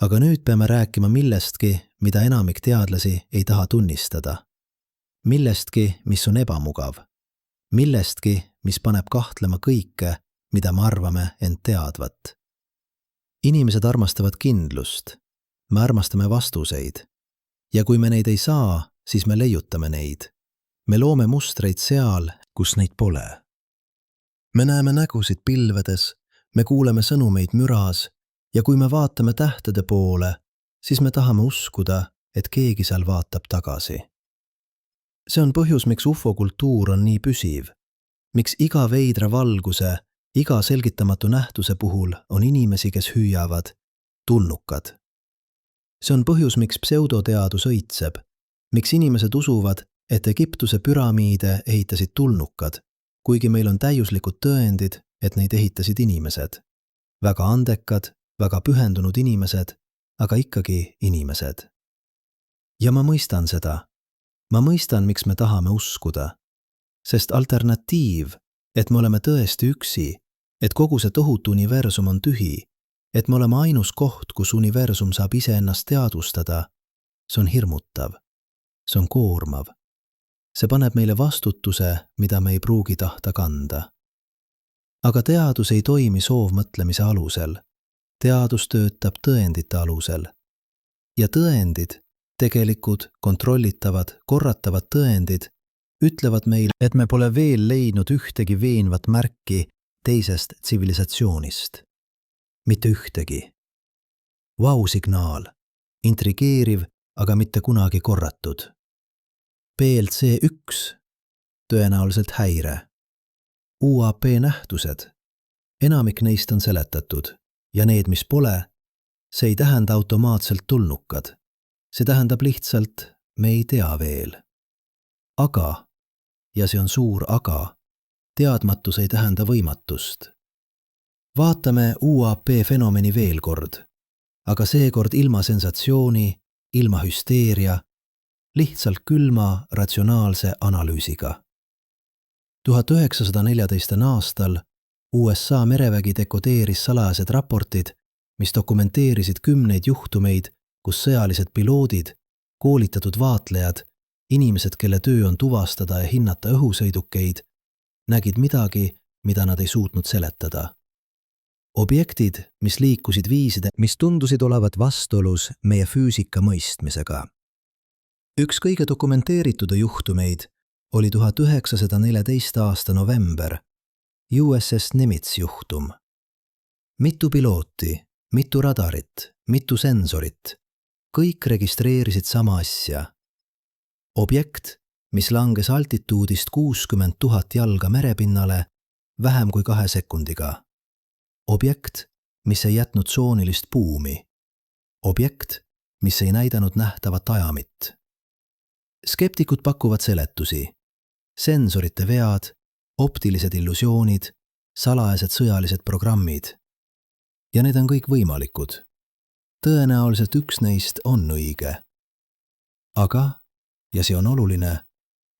Aga nüüd peame rääkima millestki, mida enamik teadlasi ei taha tunnistada. Millestki, mis on ebamugav. Millestki, mis paneb kahtlema kõike, mida me arvame end teadvat. Inimesed armastavad kindlust. Me armastame vastuseid. Ja kui me neid ei saa, siis me leiutame neid. Me loome mustreid seal, kus neid pole. Me näeme nägusid pilvedes, me kuuleme sõnumeid müras ja kui me vaatame tähtede poole, siis me tahame uskuda, et keegi seal vaatab tagasi. See on põhjus, miks UFO-kultuur on nii püsiv. Miks iga veidra valguse, iga selgitamatu nähtuse puhul on inimesi, kes hüüavad tulnukad. See on põhjus, miks pseudoteadus õitseb. Miks inimesed usuvad, et Egiptuse püramiide ehitasid tulnukad, kuigi meil on täiuslikud tõendid, et neid ehitasid inimesed. Väga andekad, väga pühendunud inimesed, aga ikkagi inimesed. Ja ma mõistan seda. Ma mõistan, miks me tahame uskuda. Sest alternatiiv, et me oleme tõesti üksi, et kogu see tohutu universum on tühi, et me oleme ainus koht, kus universum saab iseennast teadvustada, see on hirmutav. See on koormav. See paneb meile vastutuse, mida me ei pruugi tahta kanda. Aga teadus ei toimi soovmõtlemise alusel. Teadus töötab tõendite alusel. Ja tõendid, tegelikud, kontrollitavad, korratavad tõendid, ütlevad meile, et me pole veel leidnud ühtegi veenvat märki teisest tsivilisatsioonist. Mitte ühtegi. Vau-signaal. Intrigeeriv, aga mitte kunagi korratud. PLC 1. Tõenäoliselt häire. UAP nähtused. Enamik neist on seletatud ja need, mis pole, see ei tähenda automaatselt tulnukad. See tähendab lihtsalt, me ei tea veel. Aga, ja see on suur aga, teadmatus ei tähenda võimatust. Vaatame UAP fenomeni veel kord, aga seekord ilma sensatsiooni, ilma hüsteeria, lihtsalt külma ratsionaalse analüüsiga. 1914. aastal USA merevägi dekodeeris salajased raportid, mis dokumenteerisid kümneid juhtumeid, kus sõjalised piloodid, koolitatud vaatlejad, inimesed, kelle töö on tuvastada ja hinnata õhusõidukeid, nägid midagi, mida nad ei suutnud seletada. Objektid, mis liikusid viiside, mis tundusid olevat vastuolus meie füüsika mõistmisega. Üks kõige dokumenteeritud juhtumeid oli 1914. aasta november, USS Nimitz juhtum. Mitu pilooti, mitu radarit, mitu sensorit, kõik registreerisid sama asja. Objekt, mis langes altituudist 60 000 jalga merepinnale vähem kui 2 sekundiga. Objekt, mis ei jätnud soonilist buumi. Objekt, mis ei näidanud nähtavat ajamit. Skeptikud pakuvad seletusi. Sensorite vead, optilised illusioonid, salajased sõjalised programmid. Ja need on kõik võimalikud. Tõenäoliselt üks neist on õige. Aga, ja see on oluline,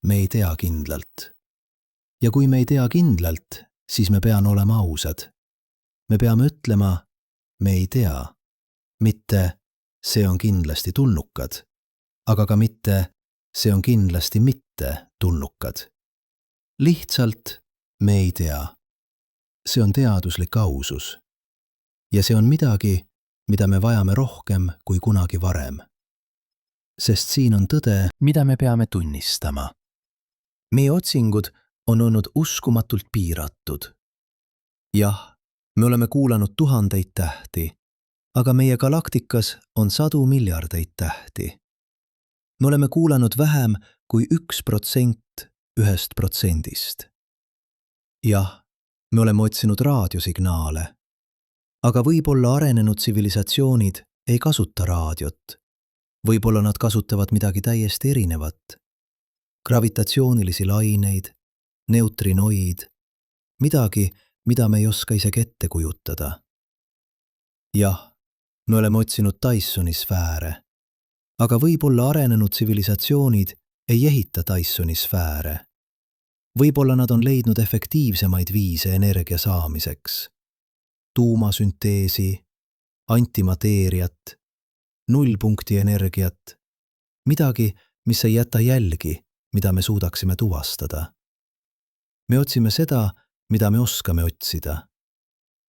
me ei tea kindlalt. Ja kui me ei tea kindlalt, siis me peame olema ausad. Me peame ütlema, me ei tea. Mitte, see on kindlasti tulnukad, aga ka mitte, see on kindlasti mitte tulnukad. Lihtsalt me ei tea. See on teaduslik ausus. Ja see on midagi, mida me vajame rohkem kui kunagi varem. Sest siin on tõde, mida me peame tunnistama. Meie otsingud on olnud uskumatult piiratud. Jah, me oleme kuulanud tuhandeid tähti, aga meie galaktikas on 100 miljardeid tähti. Me oleme kuulanud vähem kui 1% 1%. Jah, me oleme otsinud raadiosignaale, aga võib-olla arenenud tsivilisatsioonid ei kasuta raadiot. Võib-olla nad kasutavad midagi täiesti erinevat. Gravitatsioonilisi laineid, neutrinoid, midagi, mida me ei oska isegi ette kujutada. Jah, me oleme otsinud Dysoni sfääre, aga võib-olla arenenud tsivilisatsioonid ei ehita Dysoni sfääre. Võib-olla nad on leidnud efektiivsemaid viise energia saamiseks. Tuumasünteesi, antimateeriat, nullpunkti energiat, midagi, mis ei jäta jälgi, mida me suudaksime tuvastada. Me otsime seda, mida me oskame otsida.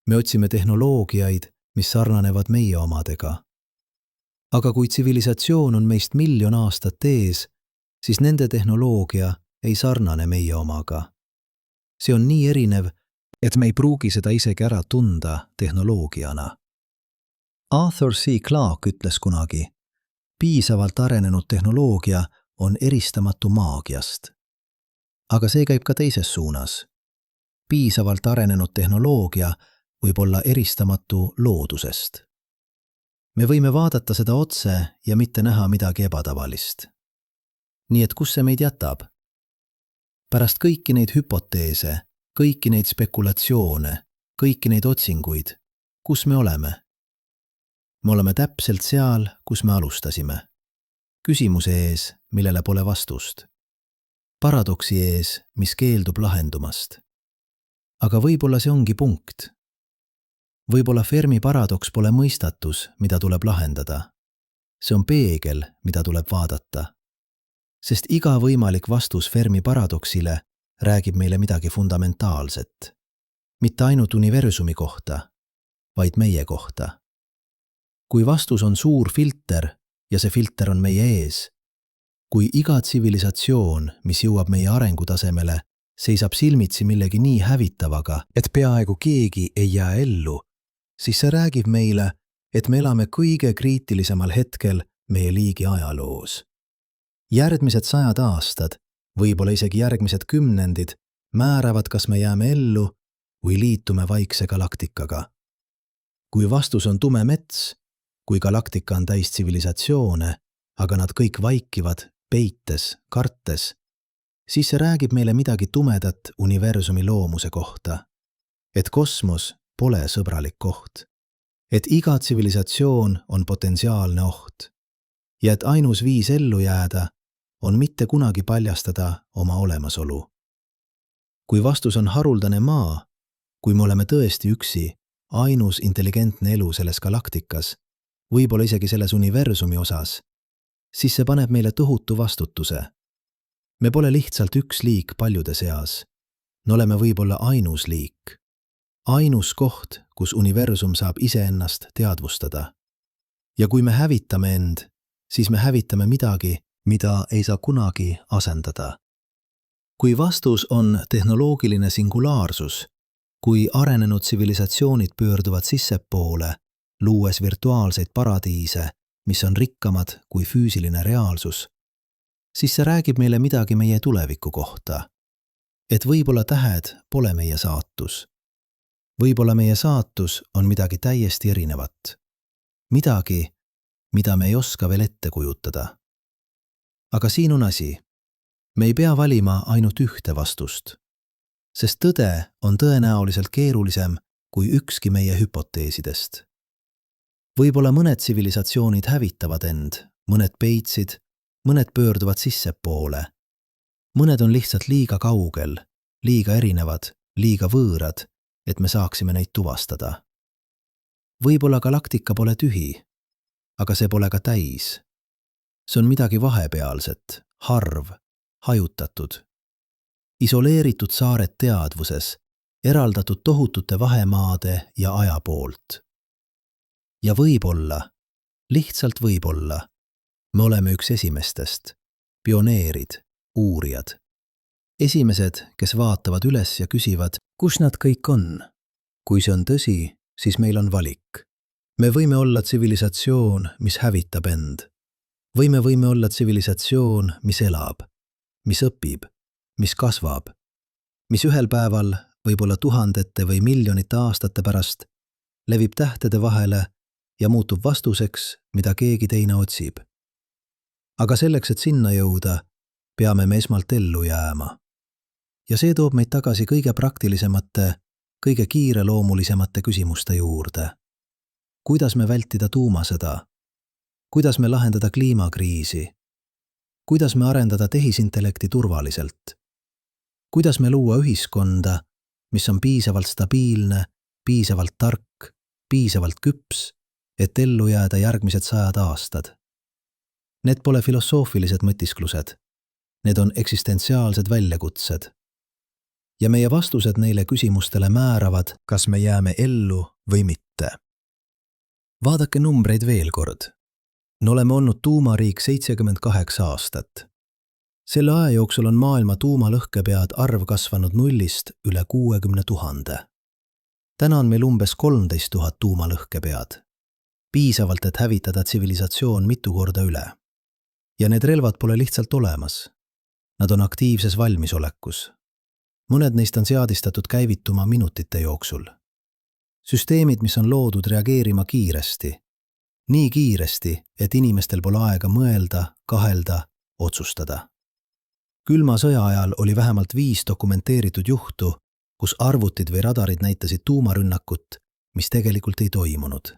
Me otsime tehnoloogiaid, mis sarnanevad meie omadega. Aga kui tsivilisatsioon on meist 1 000 000 aastat ees, siis nende tehnoloogia ei sarnane meie omaga. See on nii erinev, et me ei pruugi seda isegi ära tunda tehnoloogiana. Arthur C. Clarke ütles kunagi, piisavalt arenenud tehnoloogia on eristamatu maagiast. Aga see käib ka teises suunas. Piisavalt arenenud tehnoloogia võib olla eristamatu loodusest. Me võime vaadata seda otse ja mitte näha midagi ebatavalist. Nii et kus see meid jätab? Pärast kõiki neid hüpoteese, kõiki neid spekulatsioone, kõiki neid otsinguid, kus me oleme? Me oleme täpselt seal, kus me alustasime. Küsimuse ees, millele pole vastust. Paradoksi ees, mis keeldub lahendumast. Aga võib-olla see ongi punkt. Võib-olla Fermi paradoks pole mõistatus, mida tuleb lahendada. See on peegel, mida tuleb vaadata. Sest iga võimalik vastus Fermi paradoksile räägib meile midagi fundamentaalset. Mitte ainult universumi kohta, vaid meie kohta. Kui vastus on suur filter ja see filter on meie ees, kui iga tsivilisatsioon, mis jõuab meie arengutasemele, seisab silmitsi millegi nii hävitavaga, et peaaegu keegi ei jää ellu, siis see räägib meile, et me elame kõige kriitilisemal hetkel meie liigi ajaloos. Järgmised 100 aastad, võib-olla isegi järgmised kümnendid, määravad, kas me jääme ellu või liitume vaikse galaktikaga. Kui vastus on tume mets, kui galaktika on täis tsivilisatsioone, aga nad kõik vaikivad, peites, kartes, siis see räägib meile midagi tumedat universumi loomuse kohta. Et kosmos pole sõbralik koht. Et iga tsivilisatsioon on potentsiaalne oht. Ja et ainus viis ellu jääda on mitte kunagi paljastada oma olemasolu. Kui vastus on haruldane maa, kui me oleme tõesti üksi, ainus intelligentne elu selles galaktikas, võib-olla isegi selles universumi osas, siis see paneb meile tohutu vastutuse. Me pole lihtsalt üks liik paljude seas. Me oleme võib-olla ainus liik. Ainus koht, kus universum saab iseennast teadvustada. Ja kui me hävitame end, siis me hävitame midagi, mida ei saa kunagi asendada. Kui vastus on tehnoloogiline singulaarsus, kui arenenud tsivilisatsioonid pöörduvad sissepoole, luues virtuaalseid paradiise, mis on rikkamad kui füüsiline reaalsus, siis see räägib meile midagi meie tuleviku kohta. Et võib-olla tähed pole meie saatus. Võib-olla meie saatus on midagi täiesti erinevat. Midagi, mida me ei oska veel ette kujutada. Aga siin on asi. Me ei pea valima ainult ühte vastust. Sest tõde on tõenäoliselt keerulisem kui ükski meie hüpoteesidest. Võib-olla mõned tsivilisatsioonid hävitavad end, mõned peitsid, mõned pöörduvad sissepoole. Mõned on lihtsalt liiga kaugel, liiga erinevad, liiga võõrad, et me saaksime neid tuvastada. Võib-olla galaktika pole tühi, aga see pole ka täis. See on midagi vahepealset, harv, hajutatud. Isoleeritud saared teadvuses, eraldatud tohutute vahemaade ja aja poolt. Ja võib-olla, lihtsalt võib-olla, me oleme üks esimestest, pioneerid, uurijad. Esimesed, kes vaatavad üles ja küsivad, kus nad kõik on. Kui see on tõsi, siis meil on valik. Me võime olla tsivilisatsioon, mis hävitab end. Või me võime olla tsivilisatsioon, mis elab, mis õpib, mis kasvab, mis ühel päeval, võib-olla tuhandete või miljonite aastate pärast, levib tähtede vahele ja muutub vastuseks, mida keegi teine otsib. Aga selleks, et sinna jõuda, peame me esmalt ellu jääma. Ja see toob meid tagasi kõige praktilisemate, kõige kiireloomulisemate küsimuste juurde. Kuidas me vältida tuumasõda? Kuidas me lahendada kliimakriisi? Kuidas me arendada tehisintellekti turvaliselt? Kuidas me luua ühiskonda, mis on piisavalt stabiilne, piisavalt tark, piisavalt küps, et ellu jääda järgmised 100 aastad? Need pole filosoofilised mõtisklused. Need on eksistentsiaalsed väljakutsed. Ja meie vastused neile küsimustele määravad, kas me jääme ellu või mitte. Vaadake numbreid veel kord. Me oleme olnud tuumariik 78 aastat. Selle aja jooksul on maailma tuumalõhkepead arv kasvanud 0-st üle 60 000. Täna on meil umbes 13 000 tuumalõhkepead. Piisavalt, et hävitada tsivilisatsioon mitu korda üle. Ja need relvad pole lihtsalt olemas. Nad on aktiivses valmisolekus. Mõned neist on seadistatud käivituma minutite jooksul. Süsteemid, mis on loodud reageerima kiiresti. Nii kiiresti, et inimestel pole aega mõelda, kahelda, otsustada. Külma sõja ajal oli vähemalt 5 dokumenteeritud juhtu, kus arvutid või radarid näitasid tuumarünnakut, mis tegelikult ei toimunud.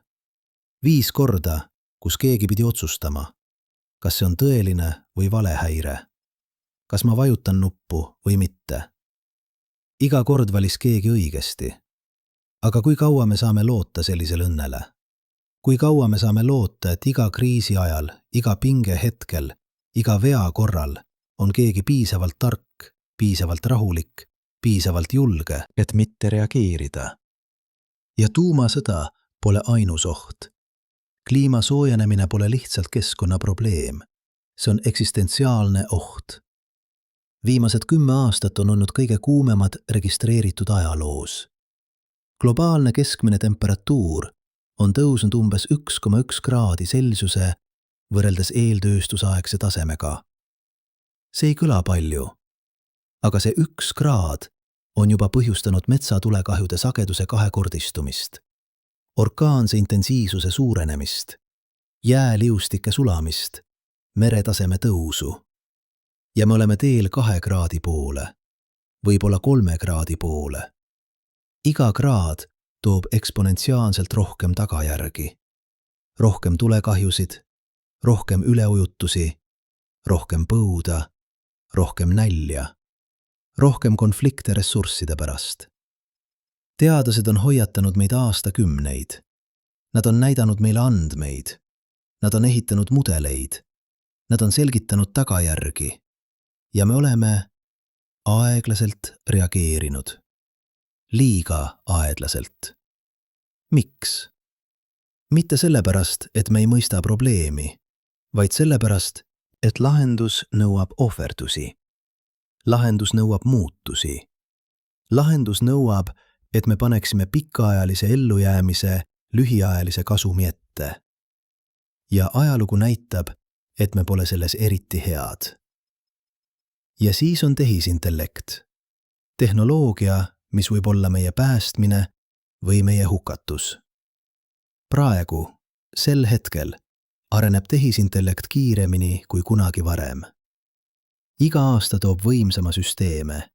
5 korda, kus keegi pidi otsustama, kas see on tõeline või valehäire. Kas ma vajutan nuppu või mitte. Iga kord valis keegi õigesti. Aga kui kaua me saame loota sellisel õnnele? Kui kaua me saame loota, et iga kriisi ajal, iga pinge hetkel, iga vea korral on keegi piisavalt tark, piisavalt rahulik, piisavalt julge, et mitte reageerida? Ja tuumasõda pole ainus oht. Kliima soojenemine pole lihtsalt keskkonnaprobleem. See on eksistentsiaalne oht. Viimased 10 aastat on olnud kõige kuumemad registreeritud ajaloos. Globaalne keskmine temperatuur on tõusnud umbes 1,1 kraadi Celsiuse võrreldes eeltööstusaegse tasemega. See ei kõla palju, aga see 1 kraad on juba põhjustanud metsatulekahjude sageduse 2-kordistumist, orkaanse intensiivsuse suurenemist, jääliustike sulamist, meretaseme tõusu. ja me oleme teel 2 kraadi poole, võib-olla 3 kraadi poole. Iga kraad toob eksponentsiaalselt rohkem tagajärgi. Rohkem tulekahjusid, rohkem üleujutusi, rohkem põuda, rohkem nälja, rohkem konflikte ressursside pärast. Teadlased on hoiatanud meid aastakümneid. Nad on näidanud meile andmeid. Nad on ehitanud mudeleid. Nad on selgitanud tagajärgi. Ja me oleme aeglaselt reageerinud. Liiga aeglaselt. Miks? Mitte sellepärast, et me ei mõista probleemi, vaid sellepärast, et lahendus nõuab ohverdusi. Lahendus nõuab muutusi. Lahendus nõuab, et me paneksime pikaajalise ellujäämise lühiajalise kasumi ette. Ja ajalugu näitab, et me pole selles eriti head. Ja siis on tehisintellekt. Tehnoloogia, mis võib olla meie päästmine või meie hukatus. Praegu, sel hetkel, areneb tehisintellekt kiiremini kui kunagi varem. Iga aasta toob võimsama süsteeme.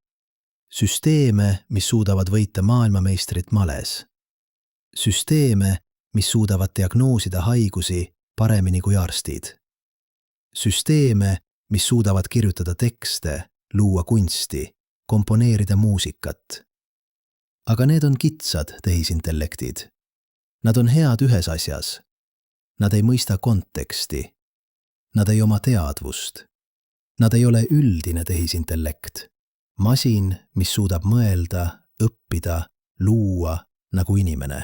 Süsteeme, mis suudavad võita maailmameistrit males. Süsteeme, mis suudavad diagnoosida haigusi paremini kui arstid. Süsteeme, mis suudavad kirjutada tekste, luua kunsti, komponeerida muusikat. Aga need on kitsad tehisintellektid. Nad on head ühes asjas. Nad ei mõista konteksti. Nad ei oma teadvust. Nad ei ole üldine tehisintellekt. Masin, mis suudab mõelda, õppida, luua nagu inimene.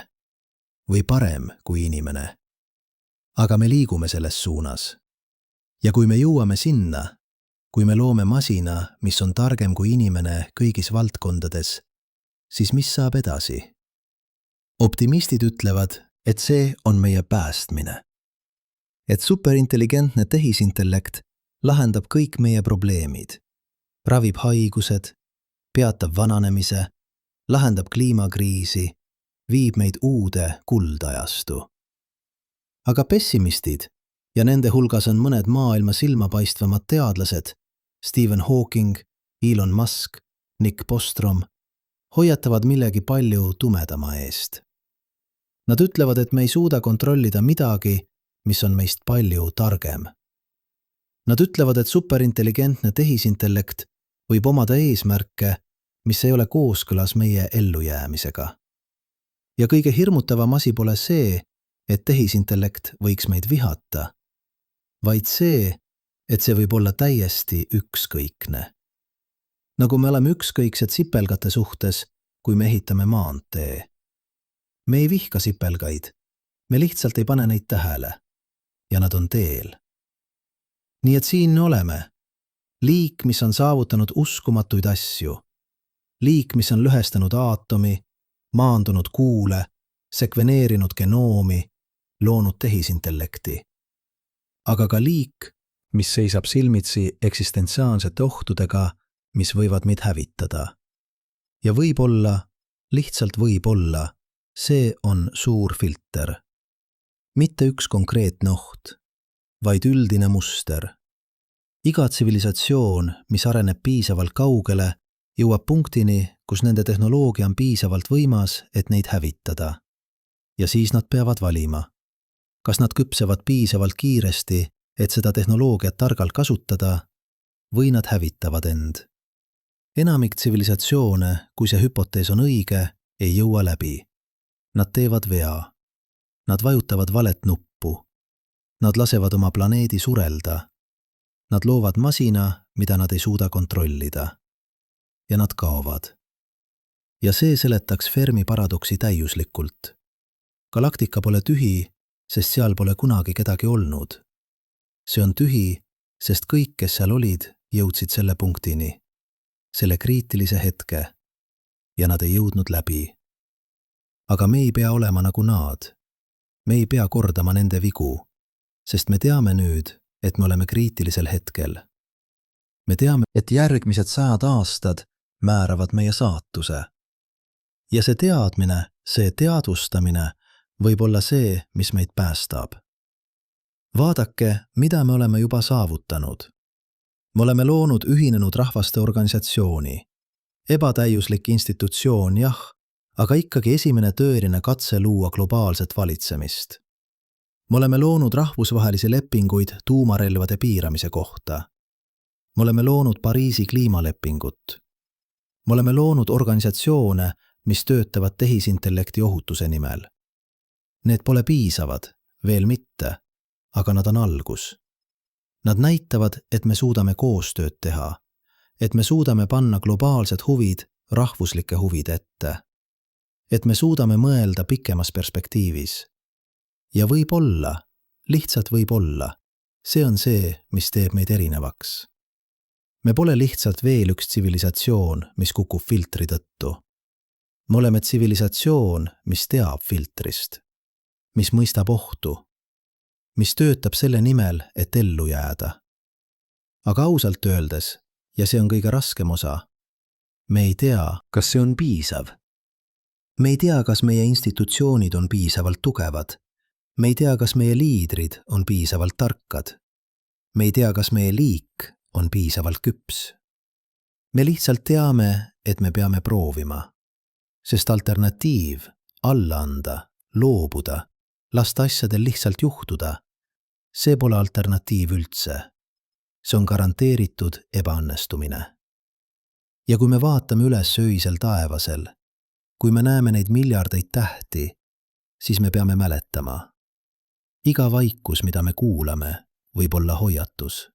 Või parem kui inimene. Aga me liigume selles suunas. Ja kui me jõuame sinna, kui me loome masina, mis on targem kui inimene kõigis valdkondades, siis mis saab edasi? Optimistid ütlevad, et see on meie päästmine. Et superintelligentne tehisintellekt lahendab kõik meie probleemid. Ravib haigused, peatab vananemise, lahendab kliimakriisi, viib meid uude kuldajastu. Aga pessimistid, ja nende hulgas on mõned maailma silmapaistvamad teadlased, Stephen Hawking, Elon Musk, Nick Bostrom, hoiatavad millegi palju tumedama eest. Nad ütlevad, et me ei suuda kontrollida midagi, mis on meist palju targem. Nad ütlevad, et superintelligentne tehisintellekt võib omada eesmärke, mis ei ole kooskõlas meie ellujäämisega. Ja kõige hirmutavam asi pole see, et tehisintellekt võiks meid vihata, vaid see, et see võib olla täiesti ükskõikne. Nagu me oleme ükskõiksed sipelgate suhtes, kui me ehitame maantee. Me ei vihka sipelgaid, me lihtsalt ei pane neid tähele. Ja nad on teel. Nii et siin oleme. Liik, mis on saavutanud uskumatuid asju. Liik, mis on lõhestanud aatomi, maandunud kuule, sekveneerinud genoomi, loonud tehisintellekti. Aga ka liik, mis seisab silmitsi eksistentsiaalsete ohtudega, mis võivad meid hävitada. Ja võib-olla, lihtsalt võib-olla, see on suur filter. Mitte üks konkreetne oht, vaid üldine muster. Iga tsivilisatsioon, mis areneb piisavalt kaugele, jõuab punktini, kus nende tehnoloogia on piisavalt võimas, et neid hävitada. Ja siis nad peavad valima. Kas nad küpsevad piisavalt kiiresti, et seda tehnoloogiat targalt kasutada, või nad hävitavad end. Enamik tsivilisatsioone, kui see hüpotees on õige, ei jõua läbi. Nad teevad vea. Nad vajutavad valet nuppu. Nad lasevad oma planeedi surelda. Nad loovad masina, mida nad ei suuda kontrollida. Ja nad kaovad. Ja see seletaks Fermi paradoksi täiuslikult. Galaktika pole tühi, sest seal pole kunagi kedagi olnud. See on tühi, sest kõik, kes seal olid, jõudsid selle punktini. Selle kriitilise hetke. Ja nad ei jõudnud läbi. Aga me ei pea olema nagu nad. Me ei pea kordama nende vigu, sest me teame nüüd, et me oleme kriitilisel hetkel. Me teame, et järgmised 100 aastad määravad meie saatuse. Ja see teadmine, see teadvustamine võib olla see, mis meid päästab. Vaadake, mida me oleme juba saavutanud. Me oleme loonud Ühinenud Rahvaste Organisatsiooni. Ebatäiuslik institutsioon, jah, aga ikkagi esimene tõeline katse luua globaalset valitsemist. Me oleme loonud rahvusvahelisi lepinguid tuumarelvade piiramise kohta. Me oleme loonud Pariisi kliimalepingut. Me oleme loonud organisatsioone, mis töötavad tehisintellekti ohutuse nimel. Need pole piisavad, veel mitte, aga nad on algus. Nad näitavad, et me suudame koostööd teha, et me suudame panna globaalsed huvid rahvuslike huvide ette, et me suudame mõelda pikemas perspektiivis. Ja võib-olla, lihtsalt võib-olla, see on see, mis teeb meid erinevaks. Me pole lihtsalt veel üks tsivilisatsioon, mis kukub filtri tõttu. Me oleme tsivilisatsioon, mis teab filtrist, mis mõistab ohtu, mis töötab selle nimel, et ellu jääda. Aga ausalt öeldes, ja see on kõige raskem osa, me ei tea, kas see on piisav. Me ei tea, kas meie institutsioonid on piisavalt tugevad. Me ei tea, kas meie liidrid on piisavalt tarkad. Me ei tea, kas meie liik on piisavalt küps. Me lihtsalt teame, et me peame proovima. Sest alternatiiv, alla anda, loobuda, lasta asjadel lihtsalt juhtuda, see pole alternatiiv üldse. See on garanteeritud ebaõnnestumine. Ja kui me vaatame üles öisel taevasel, kui me näeme neid miljardeid tähti, siis me peame mäletama. Iga vaikus, mida me kuulame, võib olla hoiatus.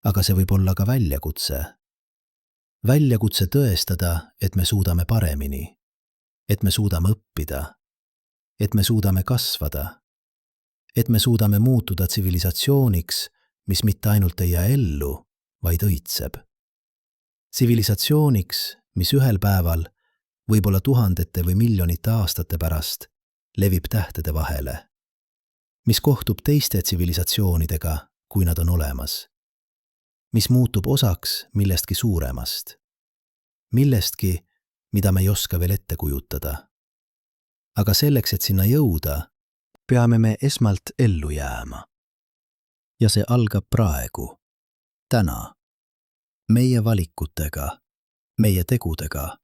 Aga see võib olla ka väljakutse. Väljakutse tõestada, et me suudame paremini, et me suudame õppida, et me suudame kasvada, et me suudame muutuda tsivilisatsiooniks, mis mitte ainult ei jää ellu, vaid õitseb. Tsivilisatsiooniks, mis ühel päeval, võib-olla tuhandete või miljonite aastate pärast, levib tähtede vahele, mis kohtub teiste tsivilisatsioonidega, kui nad on olemas, mis muutub osaks millestki suuremast, millestki, mida me ei oska veel ette kujutada. Aga selleks, et sinna jõuda, peame me esmalt ellu jääma. Ja see algab praegu, täna, meie valikutega, meie tegudega,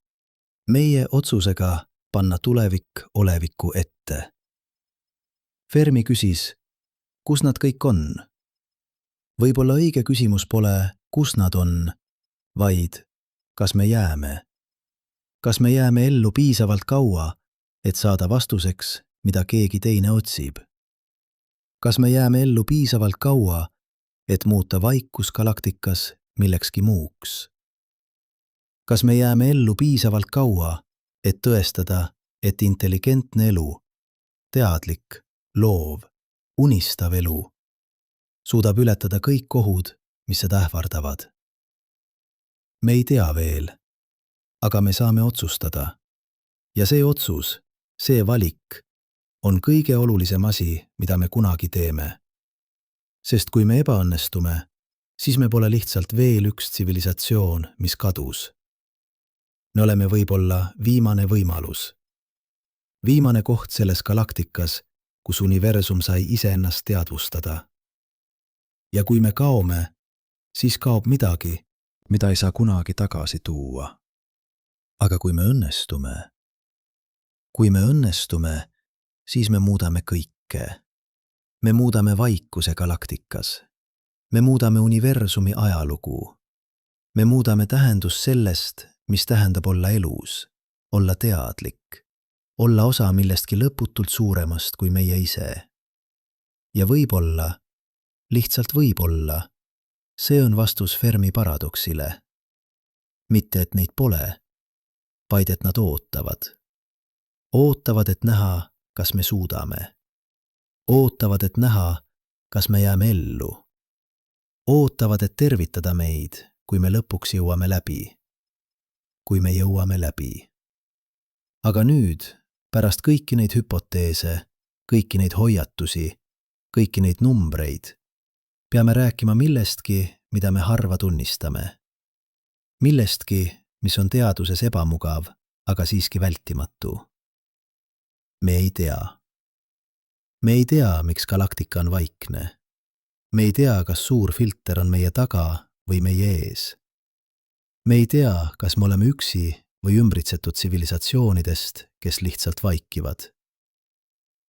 meie otsusega panna tulevik oleviku ette. Fermi küsis, kus nad kõik on? Võib-olla õige küsimus pole, kus nad on, vaid kas me jääme? Kas me jääme ellu piisavalt kaua, et saada vastuseks, mida keegi teine otsib? Kas me jääme ellu piisavalt kaua, et muuta vaikus galaktikas millekski muuks? Kas me jääme ellu piisavalt kaua, et tõestada, et intelligentne elu, teadlik, loov, unistav elu, suudab ületada kõik ohud, mis seda ähvardavad? Me ei tea veel, aga me saame otsustada. Ja see otsus, see valik, on kõige olulisem asi, mida me kunagi teeme. Sest kui me ebaõnnestume, siis me pole lihtsalt veel üks tsivilisatsioon, mis kadus. Me oleme võib-olla viimane võimalus. Viimane koht selles galaktikas, kus universum sai iseennast teadvustada. Ja kui me kaome, siis kaob midagi, mida ei saa kunagi tagasi tuua. Aga kui me õnnestume, siis me muudame kõike. Me muudame vaikuse galaktikas. Me muudame universumi ajalugu. Me muudame tähendust sellest, mis tähendab olla elus, olla teadlik, olla osa millestki lõputult suuremast kui meie ise. Ja võib-olla, lihtsalt võib-olla, see on vastus Fermi paradoksile. Mitte, et neid pole, vaid et nad ootavad. Ootavad, et näha, kas me suudame. Ootavad, et näha, kas me jääme ellu. Ootavad, et tervitada meid, kui me lõpuks jõuame läbi. Kui me jõuame läbi. Aga nüüd, pärast kõiki neid hüpoteese, kõiki neid hoiatusi, kõiki neid numbreid, peame rääkima millestki, mida me harva tunnistame. Millestki, mis on teaduses ebamugav, aga siiski vältimatu. Me ei tea. Me ei tea, miks galaktika on vaikne. Me ei tea, kas suur filter on meie taga või meie ees. Me ei tea, kas me oleme üksi või ümbritsetud tsivilisatsioonidest, kes lihtsalt vaikivad.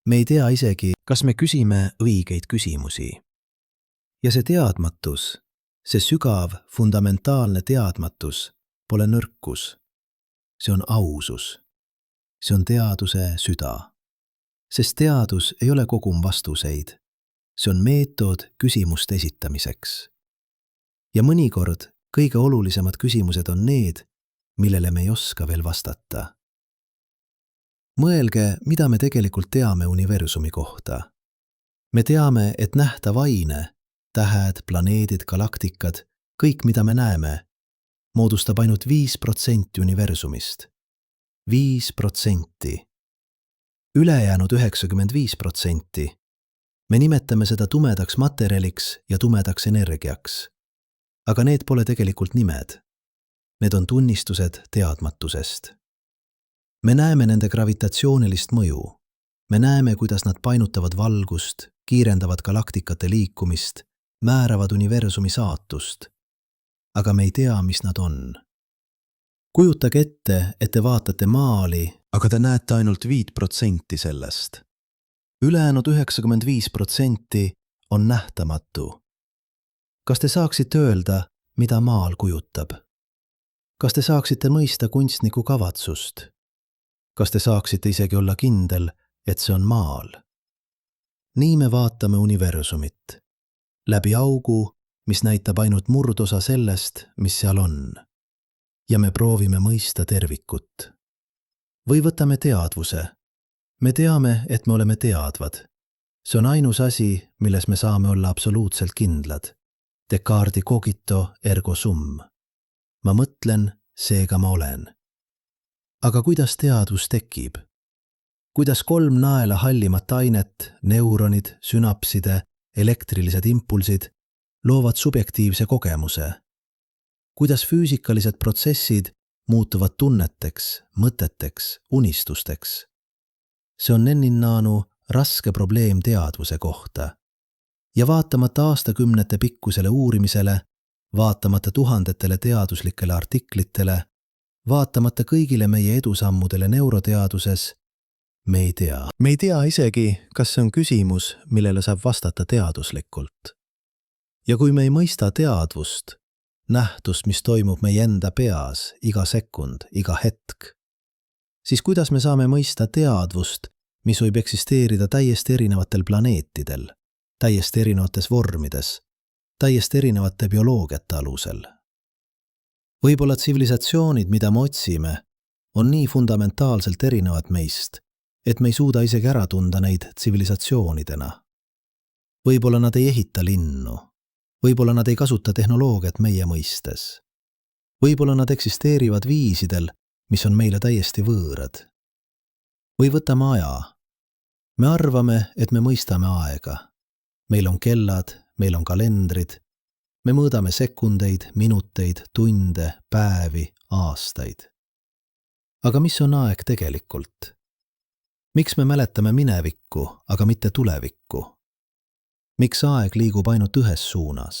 Me ei tea isegi, kas me küsime õigeid küsimusi. Ja see teadmatus, see sügav, fundamentaalne teadmatus pole nõrkus. See on ausus. See on teaduse süda. Sest teadus ei ole kogum vastuseid. See on meetod küsimuste esitamiseks. Ja mõnikord kõige olulisemad küsimused on need, millele me ei oska veel vastata. Mõelge, mida me tegelikult teame universumi kohta. Me teame, et nähtav aine, tähed, planeedid, galaktikad, kõik, mida me näeme, moodustab ainult 5% universumist. 5%. Ülejäänud 95%. Me nimetame seda tumedaks materjaliks ja tumedaks energiaks. Aga need pole tegelikult nimed. Need on tunnistused teadmatusest. Me näeme nende gravitatsioonilist mõju. Me näeme, kuidas nad painutavad valgust, kiirendavad galaktikate liikumist, määravad universumi saatust. Aga me ei tea, mis nad on. Kujutage ette, et te vaatate maali, aga te näete ainult 5% sellest. Ülejäänud 95% on nähtamatu. Kas te saaksite öelda, mida maal kujutab? Kas te saaksite mõista kunstniku kavatsust? Kas te saaksite isegi olla kindel, et see on maal? Nii me vaatame universumit. Läbi augu, mis näitab ainult murdosa sellest, mis seal on. Ja me proovime mõista tervikut. Või võtame teadvuse. Me teame, et me oleme teadvad. See on ainus asi, milles me saame olla absoluutselt kindlad. Descartesi cogito ergo sum. Ma mõtlen, seega ma olen. Aga kuidas teadvus tekib? Kuidas 3 naela hallimat ainet, neuronid, sünapside, elektrilised impulsid loovad subjektiivse kogemuse? Kuidas füüsikalised protsessid muutuvad tunneteks, mõteteks, unistusteks? See on nenninnaanu raske probleem teadvuse kohta. Ja vaatamata aastakümnete pikkusele uurimisele, vaatamata tuhandetele teaduslikele artiklitele, vaatamata kõigile meie edusammudele neuroteaduses, me ei tea. Me ei tea isegi, kas see on küsimus, millele saab vastata teaduslikult. Ja kui me ei mõista teadvust, nähtust, mis toimub meie enda peas iga sekund, iga hetk, siis kuidas me saame mõista teadvust, mis võib eksisteerida täiesti erinevatel planeetidel, täiesti erinevates vormides, täiesti erinevate bioloogiate alusel? Võib-olla tsivilisatsioonid, mida me otsime, on nii fundamentaalselt erinevad meist, et me ei suuda isegi ära tunda neid tsivilisatsioonidena. Võib-olla nad ei ehita linnu. Võib-olla nad ei kasuta tehnoloogiat meie mõistes. Võib-olla nad eksisteerivad viisidel, mis on meile täiesti võõrad. Või võtame aja. Me arvame, et me mõistame aega. Meil on kellad, meil on kalendrid. Me mõõdame sekundeid, minuteid, tunde, päevi, aastaid. Aga mis on aeg tegelikult? Miks me mäletame minevikku, aga mitte tulevikku? Miks aeg liigub ainult ühes suunas?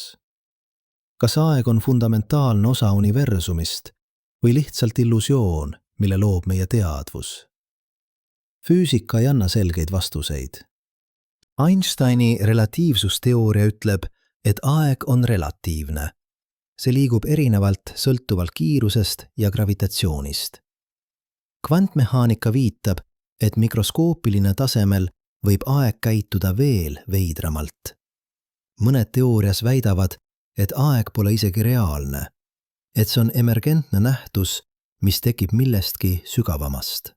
Kas aeg on fundamentaalne osa universumist või lihtsalt illusioon, mille loob meie teadvus? Füüsika ei anna selgeid vastuseid. Einsteini relatiivsusteooria ütleb, et aeg on relatiivne. See liigub erinevalt sõltuvalt kiirusest ja gravitatsioonist. Kvantmehaanika viitab, et mikroskoopiline tasemel võib aeg käituda veel veidramalt. Mõned teoorias väidavad, et aeg pole isegi reaalne, et see on emergentne nähtus, mis tekib millestki sügavamast.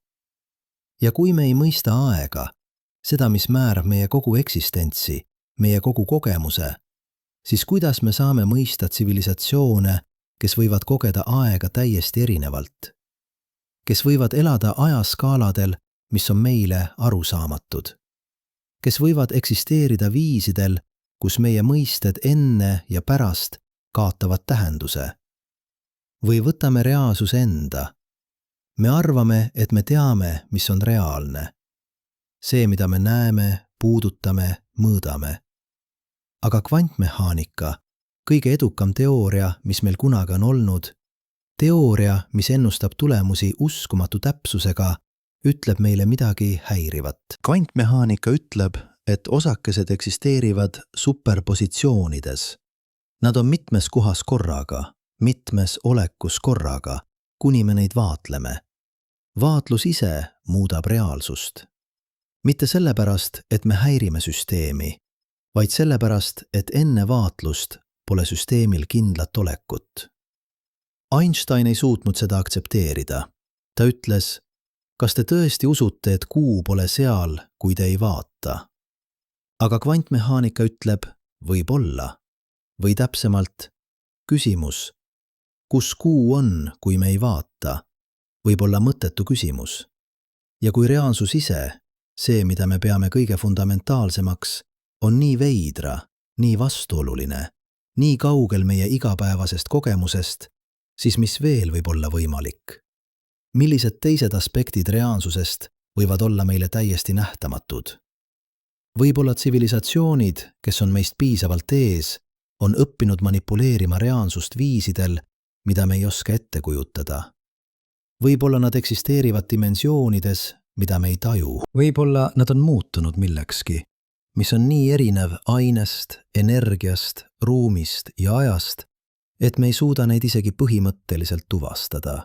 Ja kui me ei mõista aega, seda, mis määrab meie kogu eksistentsi, meie kogu kogemuse, siis kuidas me saame mõista tsivilisatsioone, kes võivad kogeda aega täiesti erinevalt? Kes võivad elada ajaskaaladel, mis on meile arusaamatud? Kes võivad eksisteerida viisidel, kus meie mõisted enne ja pärast kaotavad tähenduse? Või võtame reaalsuse enda? Me arvame, et me teame, mis on reaalne. See, mida me näeme, puudutame, mõõdame. Aga kvantmehaanika, kõige edukam teooria, mis meil kunagi on olnud, teooria, mis ennustab tulemusi uskumatu täpsusega, ütleb meile midagi häirivat. Kvantmehaanika ütleb, et osakesed eksisteerivad superpositsioonides. Nad on mitmes kohas korraga, mitmes olekus korraga, kuni me neid vaatleme. Vaatlus ise muudab reaalsust. Mitte sellepärast, et me häirime süsteemi, vaid sellepärast, et enne vaatlust pole süsteemil kindlat olekut. Einstein ei suutnud seda aktsepteerida. Ta ütles, kas te tõesti usute, et kuu pole seal, kui te ei vaata? Aga kvantmehaanika ütleb, võib-olla. Või täpsemalt, küsimus, kus kuu on, kui me ei vaata, võib olla mõttetu küsimus. Ja kui reaalsus ise, see, mida me peame kõige fundamentaalsemaks, on nii veidra, nii vastuoluline, nii kaugel meie igapäevasest kogemusest, siis mis veel võib olla võimalik? Millised teised aspektid reaalsusest võivad olla meile täiesti nähtamatud? Võib-olla tsivilisatsioonid, kes on meist piisavalt ees, on õppinud manipuleerima reaalsust viisidel, mida me ei oska ette kujutada. Võib-olla nad eksisteerivad dimensioonides, mida me ei taju. Võib-olla nad on muutunud millekski, mis on nii erinev ainest, energiast, ruumist ja ajast, et me ei suuda neid isegi põhimõtteliselt tuvastada.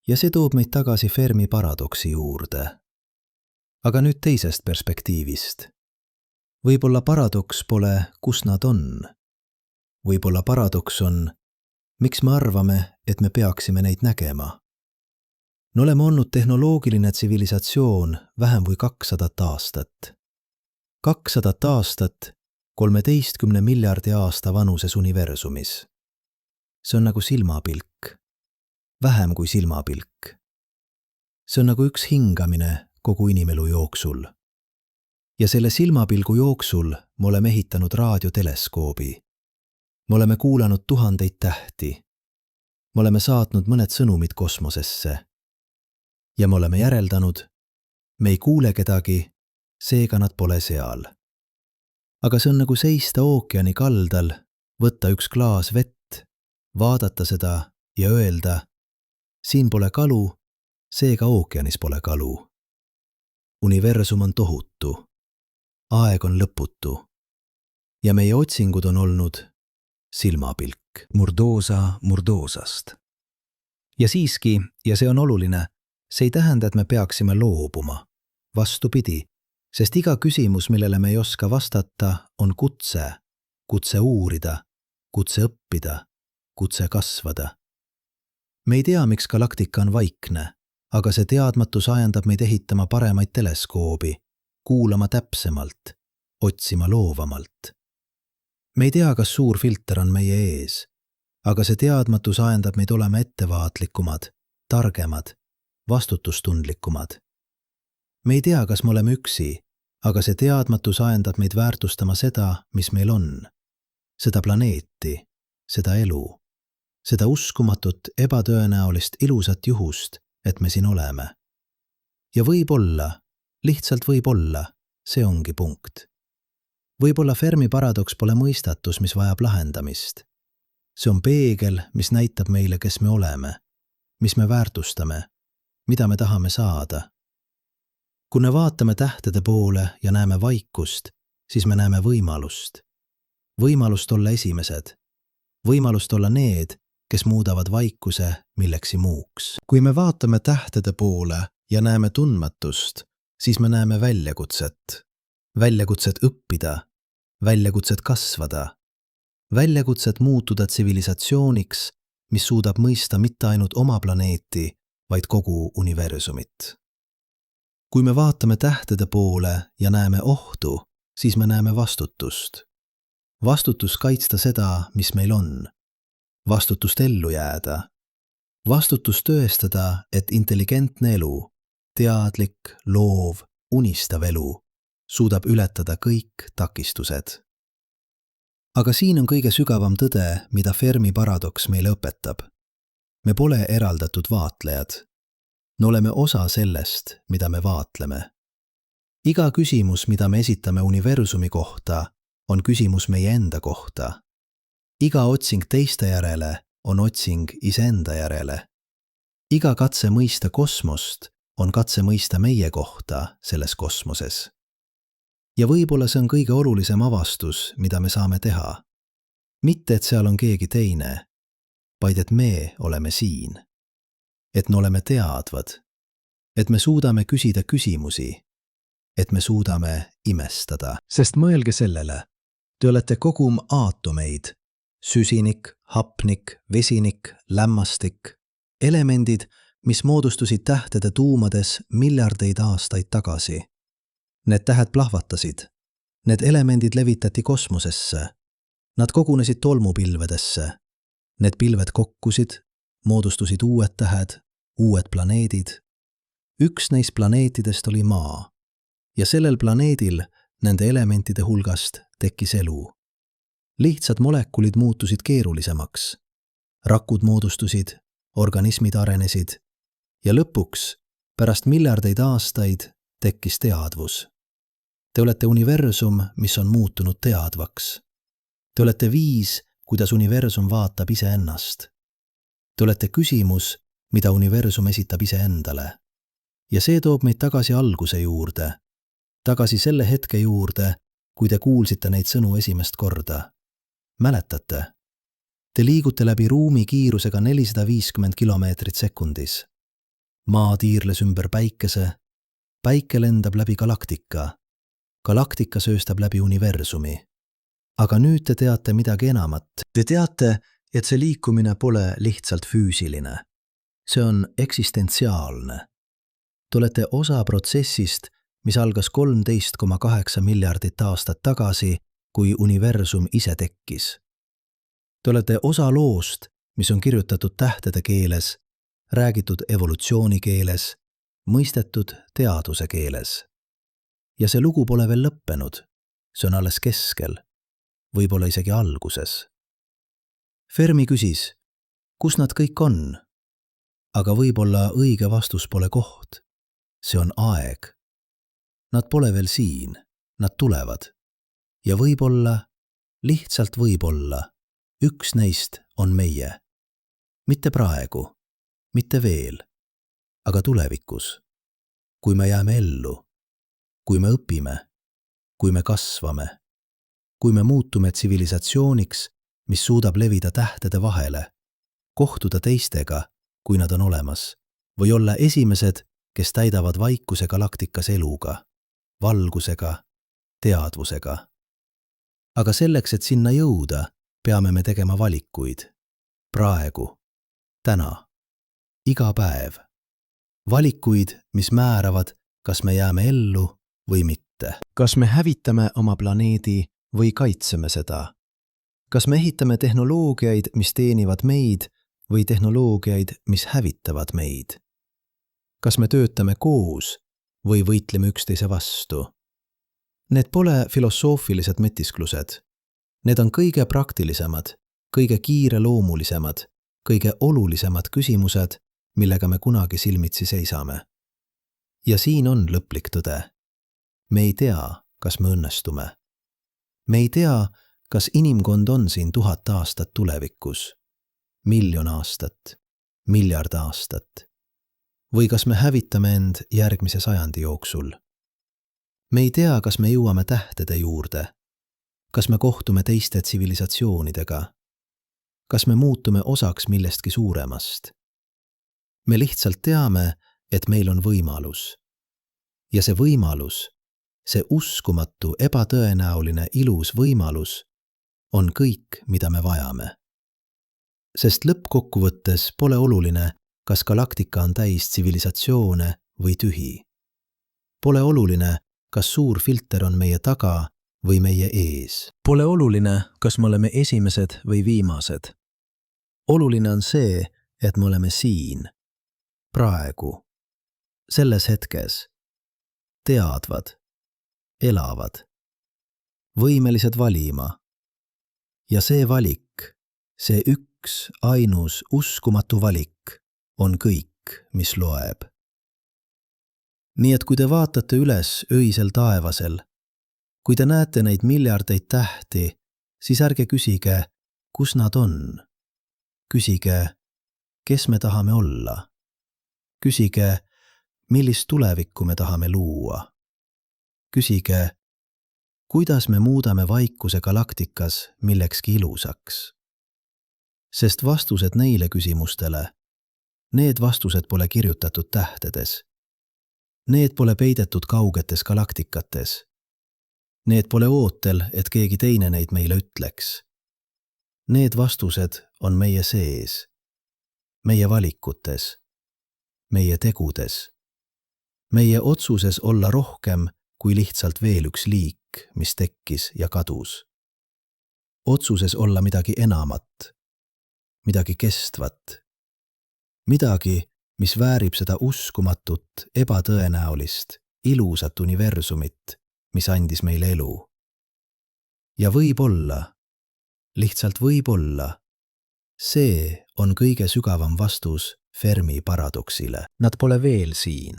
Ja see toob meid tagasi Fermi paradoksi juurde. Aga nüüd teisest perspektiivist. Võib-olla paradoks pole, kus nad on. Võib-olla paradoks on, miks me arvame, et me peaksime neid nägema. Me oleme olnud tehnoloogiline tsivilisatsioon vähem kui 200 aastat. 200 aastat 13 miljardi aasta vanuses universumis. See on nagu silmapilk. Vähem kui silmapilk. See on nagu üks hingamine kogu inimelu jooksul. Ja selle silmapilgu jooksul me oleme ehitanud raadioteleskoobi. Me oleme kuulanud tuhandeid tähti. Me oleme saatnud mõned sõnumid kosmosesse. Ja me oleme järeldanud, me ei kuule kedagi, seega nad pole seal. Aga see on nagu seista ookeani kaldal, võtta üks klaas vett, vaadata seda ja öelda, siin pole kalu, seega ookeanis pole kalu. Universum on tohutu. Aeg on lõputu. Ja meie otsingud on olnud silmapilk. Murdoosa murdoosast. Ja siiski, ja see on oluline, see ei tähenda, et me peaksime loobuma. Vastupidi, sest iga küsimus, millele me ei oska vastata, on kutse. Kutse uurida, kutse õppida, kutse kasvada. Me ei tea, miks galaktika on vaikne, aga see teadmatus ajendab meid ehitama paremaid teleskoobi, kuulama täpsemalt, otsima loovamalt. Me ei tea, kas suur filter on meie ees, aga see teadmatus ajendab meid olema ettevaatlikumad, targemad, vastutustundlikumad. Me ei tea, kas me oleme üksi, aga see teadmatus ajendab meid väärtustama seda, mis meil on. Seda planeeti, seda elu, seda uskumatut, ebatõenäolist, ilusat juhust, et me siin oleme. Ja võib-olla, lihtsalt võib-olla, see ongi punkt. Võib-olla Fermi paradoks pole mõistatus, mis vajab lahendamist. See on peegel, mis näitab meile, kes me oleme, mis me väärtustame, mida me tahame saada. Kui me vaatame tähtede poole ja näeme vaikust, siis me näeme võimalust. Võimalust olla esimesed. Võimalust olla need, kes muudavad vaikuse millekski muuks. Kui me vaatame tähtede poole ja näeme tundmatust, siis me näeme väljakutset. Väljakutset õppida, väljakutset kasvada, väljakutset muutuda tsivilisatsiooniks, mis suudab mõista mitte ainult oma planeeti, vaid kogu universumit. Kui me vaatame tähtede poole ja näeme ohtu, siis me näeme vastutust. Vastutus kaitsta seda, mis meil on. Vastutust ellu jääda. Vastutus tõestada, et intelligentne elu, teadlik, loov, unistav elu suudab ületada kõik takistused. Aga siin on kõige sügavam tõde, mida Fermi paradoks meile õpetab. Me pole eraldatud vaatlejad. Me oleme osa sellest, mida me vaatleme. Iga küsimus, mida me esitame universumi kohta, on küsimus meie enda kohta. Iga otsing teiste järele on otsing iseenda järele. Iga katse mõista kosmost on katse mõista meie kohta selles kosmoses. Ja võib-olla see on kõige olulisem avastus, mida me saame teha. Mitte, et seal on keegi teine, vaid et me oleme siin. Et me oleme teadvad. Et me suudame küsida küsimusi. Et me suudame imestada. Sest mõelge sellele. Te olete kogum aatomeid. Süsinik, hapnik, vesinik, lämmastik. Elemendid, mis moodustusid tähtede tuumades miljardeid aastaid tagasi. Need tähed plahvatasid. Need elemendid levitati kosmosesse. Nad kogunesid tolmupilvedesse. Need pilved kokkusid, moodustusid uued tähed, uued planeedid. Üks neist planeetidest oli Maa. Ja sellel planeedil nende elementide hulgast tekkis elu. Lihtsad molekulid muutusid keerulisemaks. Rakud moodustusid, organismid arenesid. Ja lõpuks, pärast miljardeid aastaid, tekkis teadvus. Te olete universum, mis on muutunud teadvaks. Te olete viis, kuidas universum vaatab iseennast. Te olete küsimus, mida universum esitab iseendale. Ja see toob meid tagasi alguse juurde. Tagasi selle hetke juurde, kui te kuulsite neid sõnu esimest korda. Mäletate? Te liigute läbi ruumi kiirusega 450 kilomeetrit sekundis. Maa tiirles ümber päikese. Päike lendab läbi galaktika. Galaktika sööstab läbi universumi. Aga nüüd te teate midagi enamat. Te teate, et see liikumine pole lihtsalt füüsiline. See on eksistentsiaalne. Te olete osa protsessist, mis algas 13,8 miljardit aastat tagasi, kui universum ise tekkis. Te olete osa loost, mis on kirjutatud tähtede keeles, räägitud evolutsiooni keeles, mõistetud teaduse keeles. Ja see lugu pole veel lõppenud. See on alles keskel. Võib-olla isegi alguses. Fermi küsis, kus nad kõik on? Aga võib-olla õige vastus pole koht. See on aeg. Nad pole veel siin. Nad tulevad. Ja võib-olla, lihtsalt võib-olla, üks neist on meie. Mitte praegu, mitte veel, aga tulevikus. Kui me jääme ellu, kui me õpime, kui me kasvame, kui me muutume tsivilisatsiooniks, mis suudab levida tähtede vahele, kohtuda teistega, kui nad on olemas, või olla esimesed, kes täidavad vaikuse galaktikas eluga, valgusega, teadvusega. Aga selleks, et sinna jõuda, peame me tegema valikuid. Praegu, täna, iga päev. Valikuid, mis määravad, kas me jääme ellu või mitte. Kas me hävitame oma planeedi või kaitseme seda? Kas me ehitame tehnoloogiaid, mis teenivad meid, või tehnoloogiaid, mis hävitavad meid? Kas me töötame koos või võitleme üksteise vastu? Need pole filosoofilised metisklused. Need on kõige praktilisemad, kõige kiireloomulisemad, kõige olulisemad küsimused, millega me kunagi silmitsi seisame. Ja siin on lõplik tõde. Me ei tea, kas me õnnestume. Me ei tea, kas inimkond on siin 1000 aastat tulevikus, 1 000 000 aastat, 1 miljard aastat. Või kas me hävitame end järgmise sajandi jooksul. Me ei tea, kas me jõuame tähtede juurde, kas me kohtume teiste tsivilisatsioonidega, kas me muutume osaks millestki suuremast. Me lihtsalt teame, et meil on võimalus. Ja see võimalus, see uskumatu, ebatõenäoline, ilus võimalus on kõik, mida me vajame. Sest lõppkokkuvõttes pole oluline, kas galaktika on täis tsivilisatsioone või tühi. Pole oluline, kas suur filter on meie taga või meie ees. Pole oluline, kas me oleme esimesed või viimased. Oluline on see, et me oleme siin, praegu, selles hetkes, teadvad, elavad, võimelised valima. Ja see valik, see üks, ainus, uskumatu valik on kõik, mis loeb. Nii et kui te vaatate üles öisel taevasel, kui te näete neid miljardeid tähti, siis ärge küsige, kus nad on. Küsige, kes me tahame olla. Küsige, millist tulevikku me tahame luua. Küsige, kuidas me muudame vaikuse galaktikas millekski ilusaks. Sest vastused neile küsimustele, need vastused pole kirjutatud tähtedes. Need pole peidetud kaugetes galaktikates. Need pole ootel, et keegi teine neid meile ütleks. Need vastused on meie sees, meie valikutes, meie tegudes, meie otsuses olla rohkem kui lihtsalt veel üks liik, mis tekkis ja kadus. Otsuses olla midagi enamat, midagi kestvat, midagi, mis väärib seda uskumatut, ebatõenäolist, ilusat universumit, mis andis meile elu. Ja võib-olla, lihtsalt võib-olla, see on kõige sügavam vastus Fermi paradoksile. Nad pole veel siin.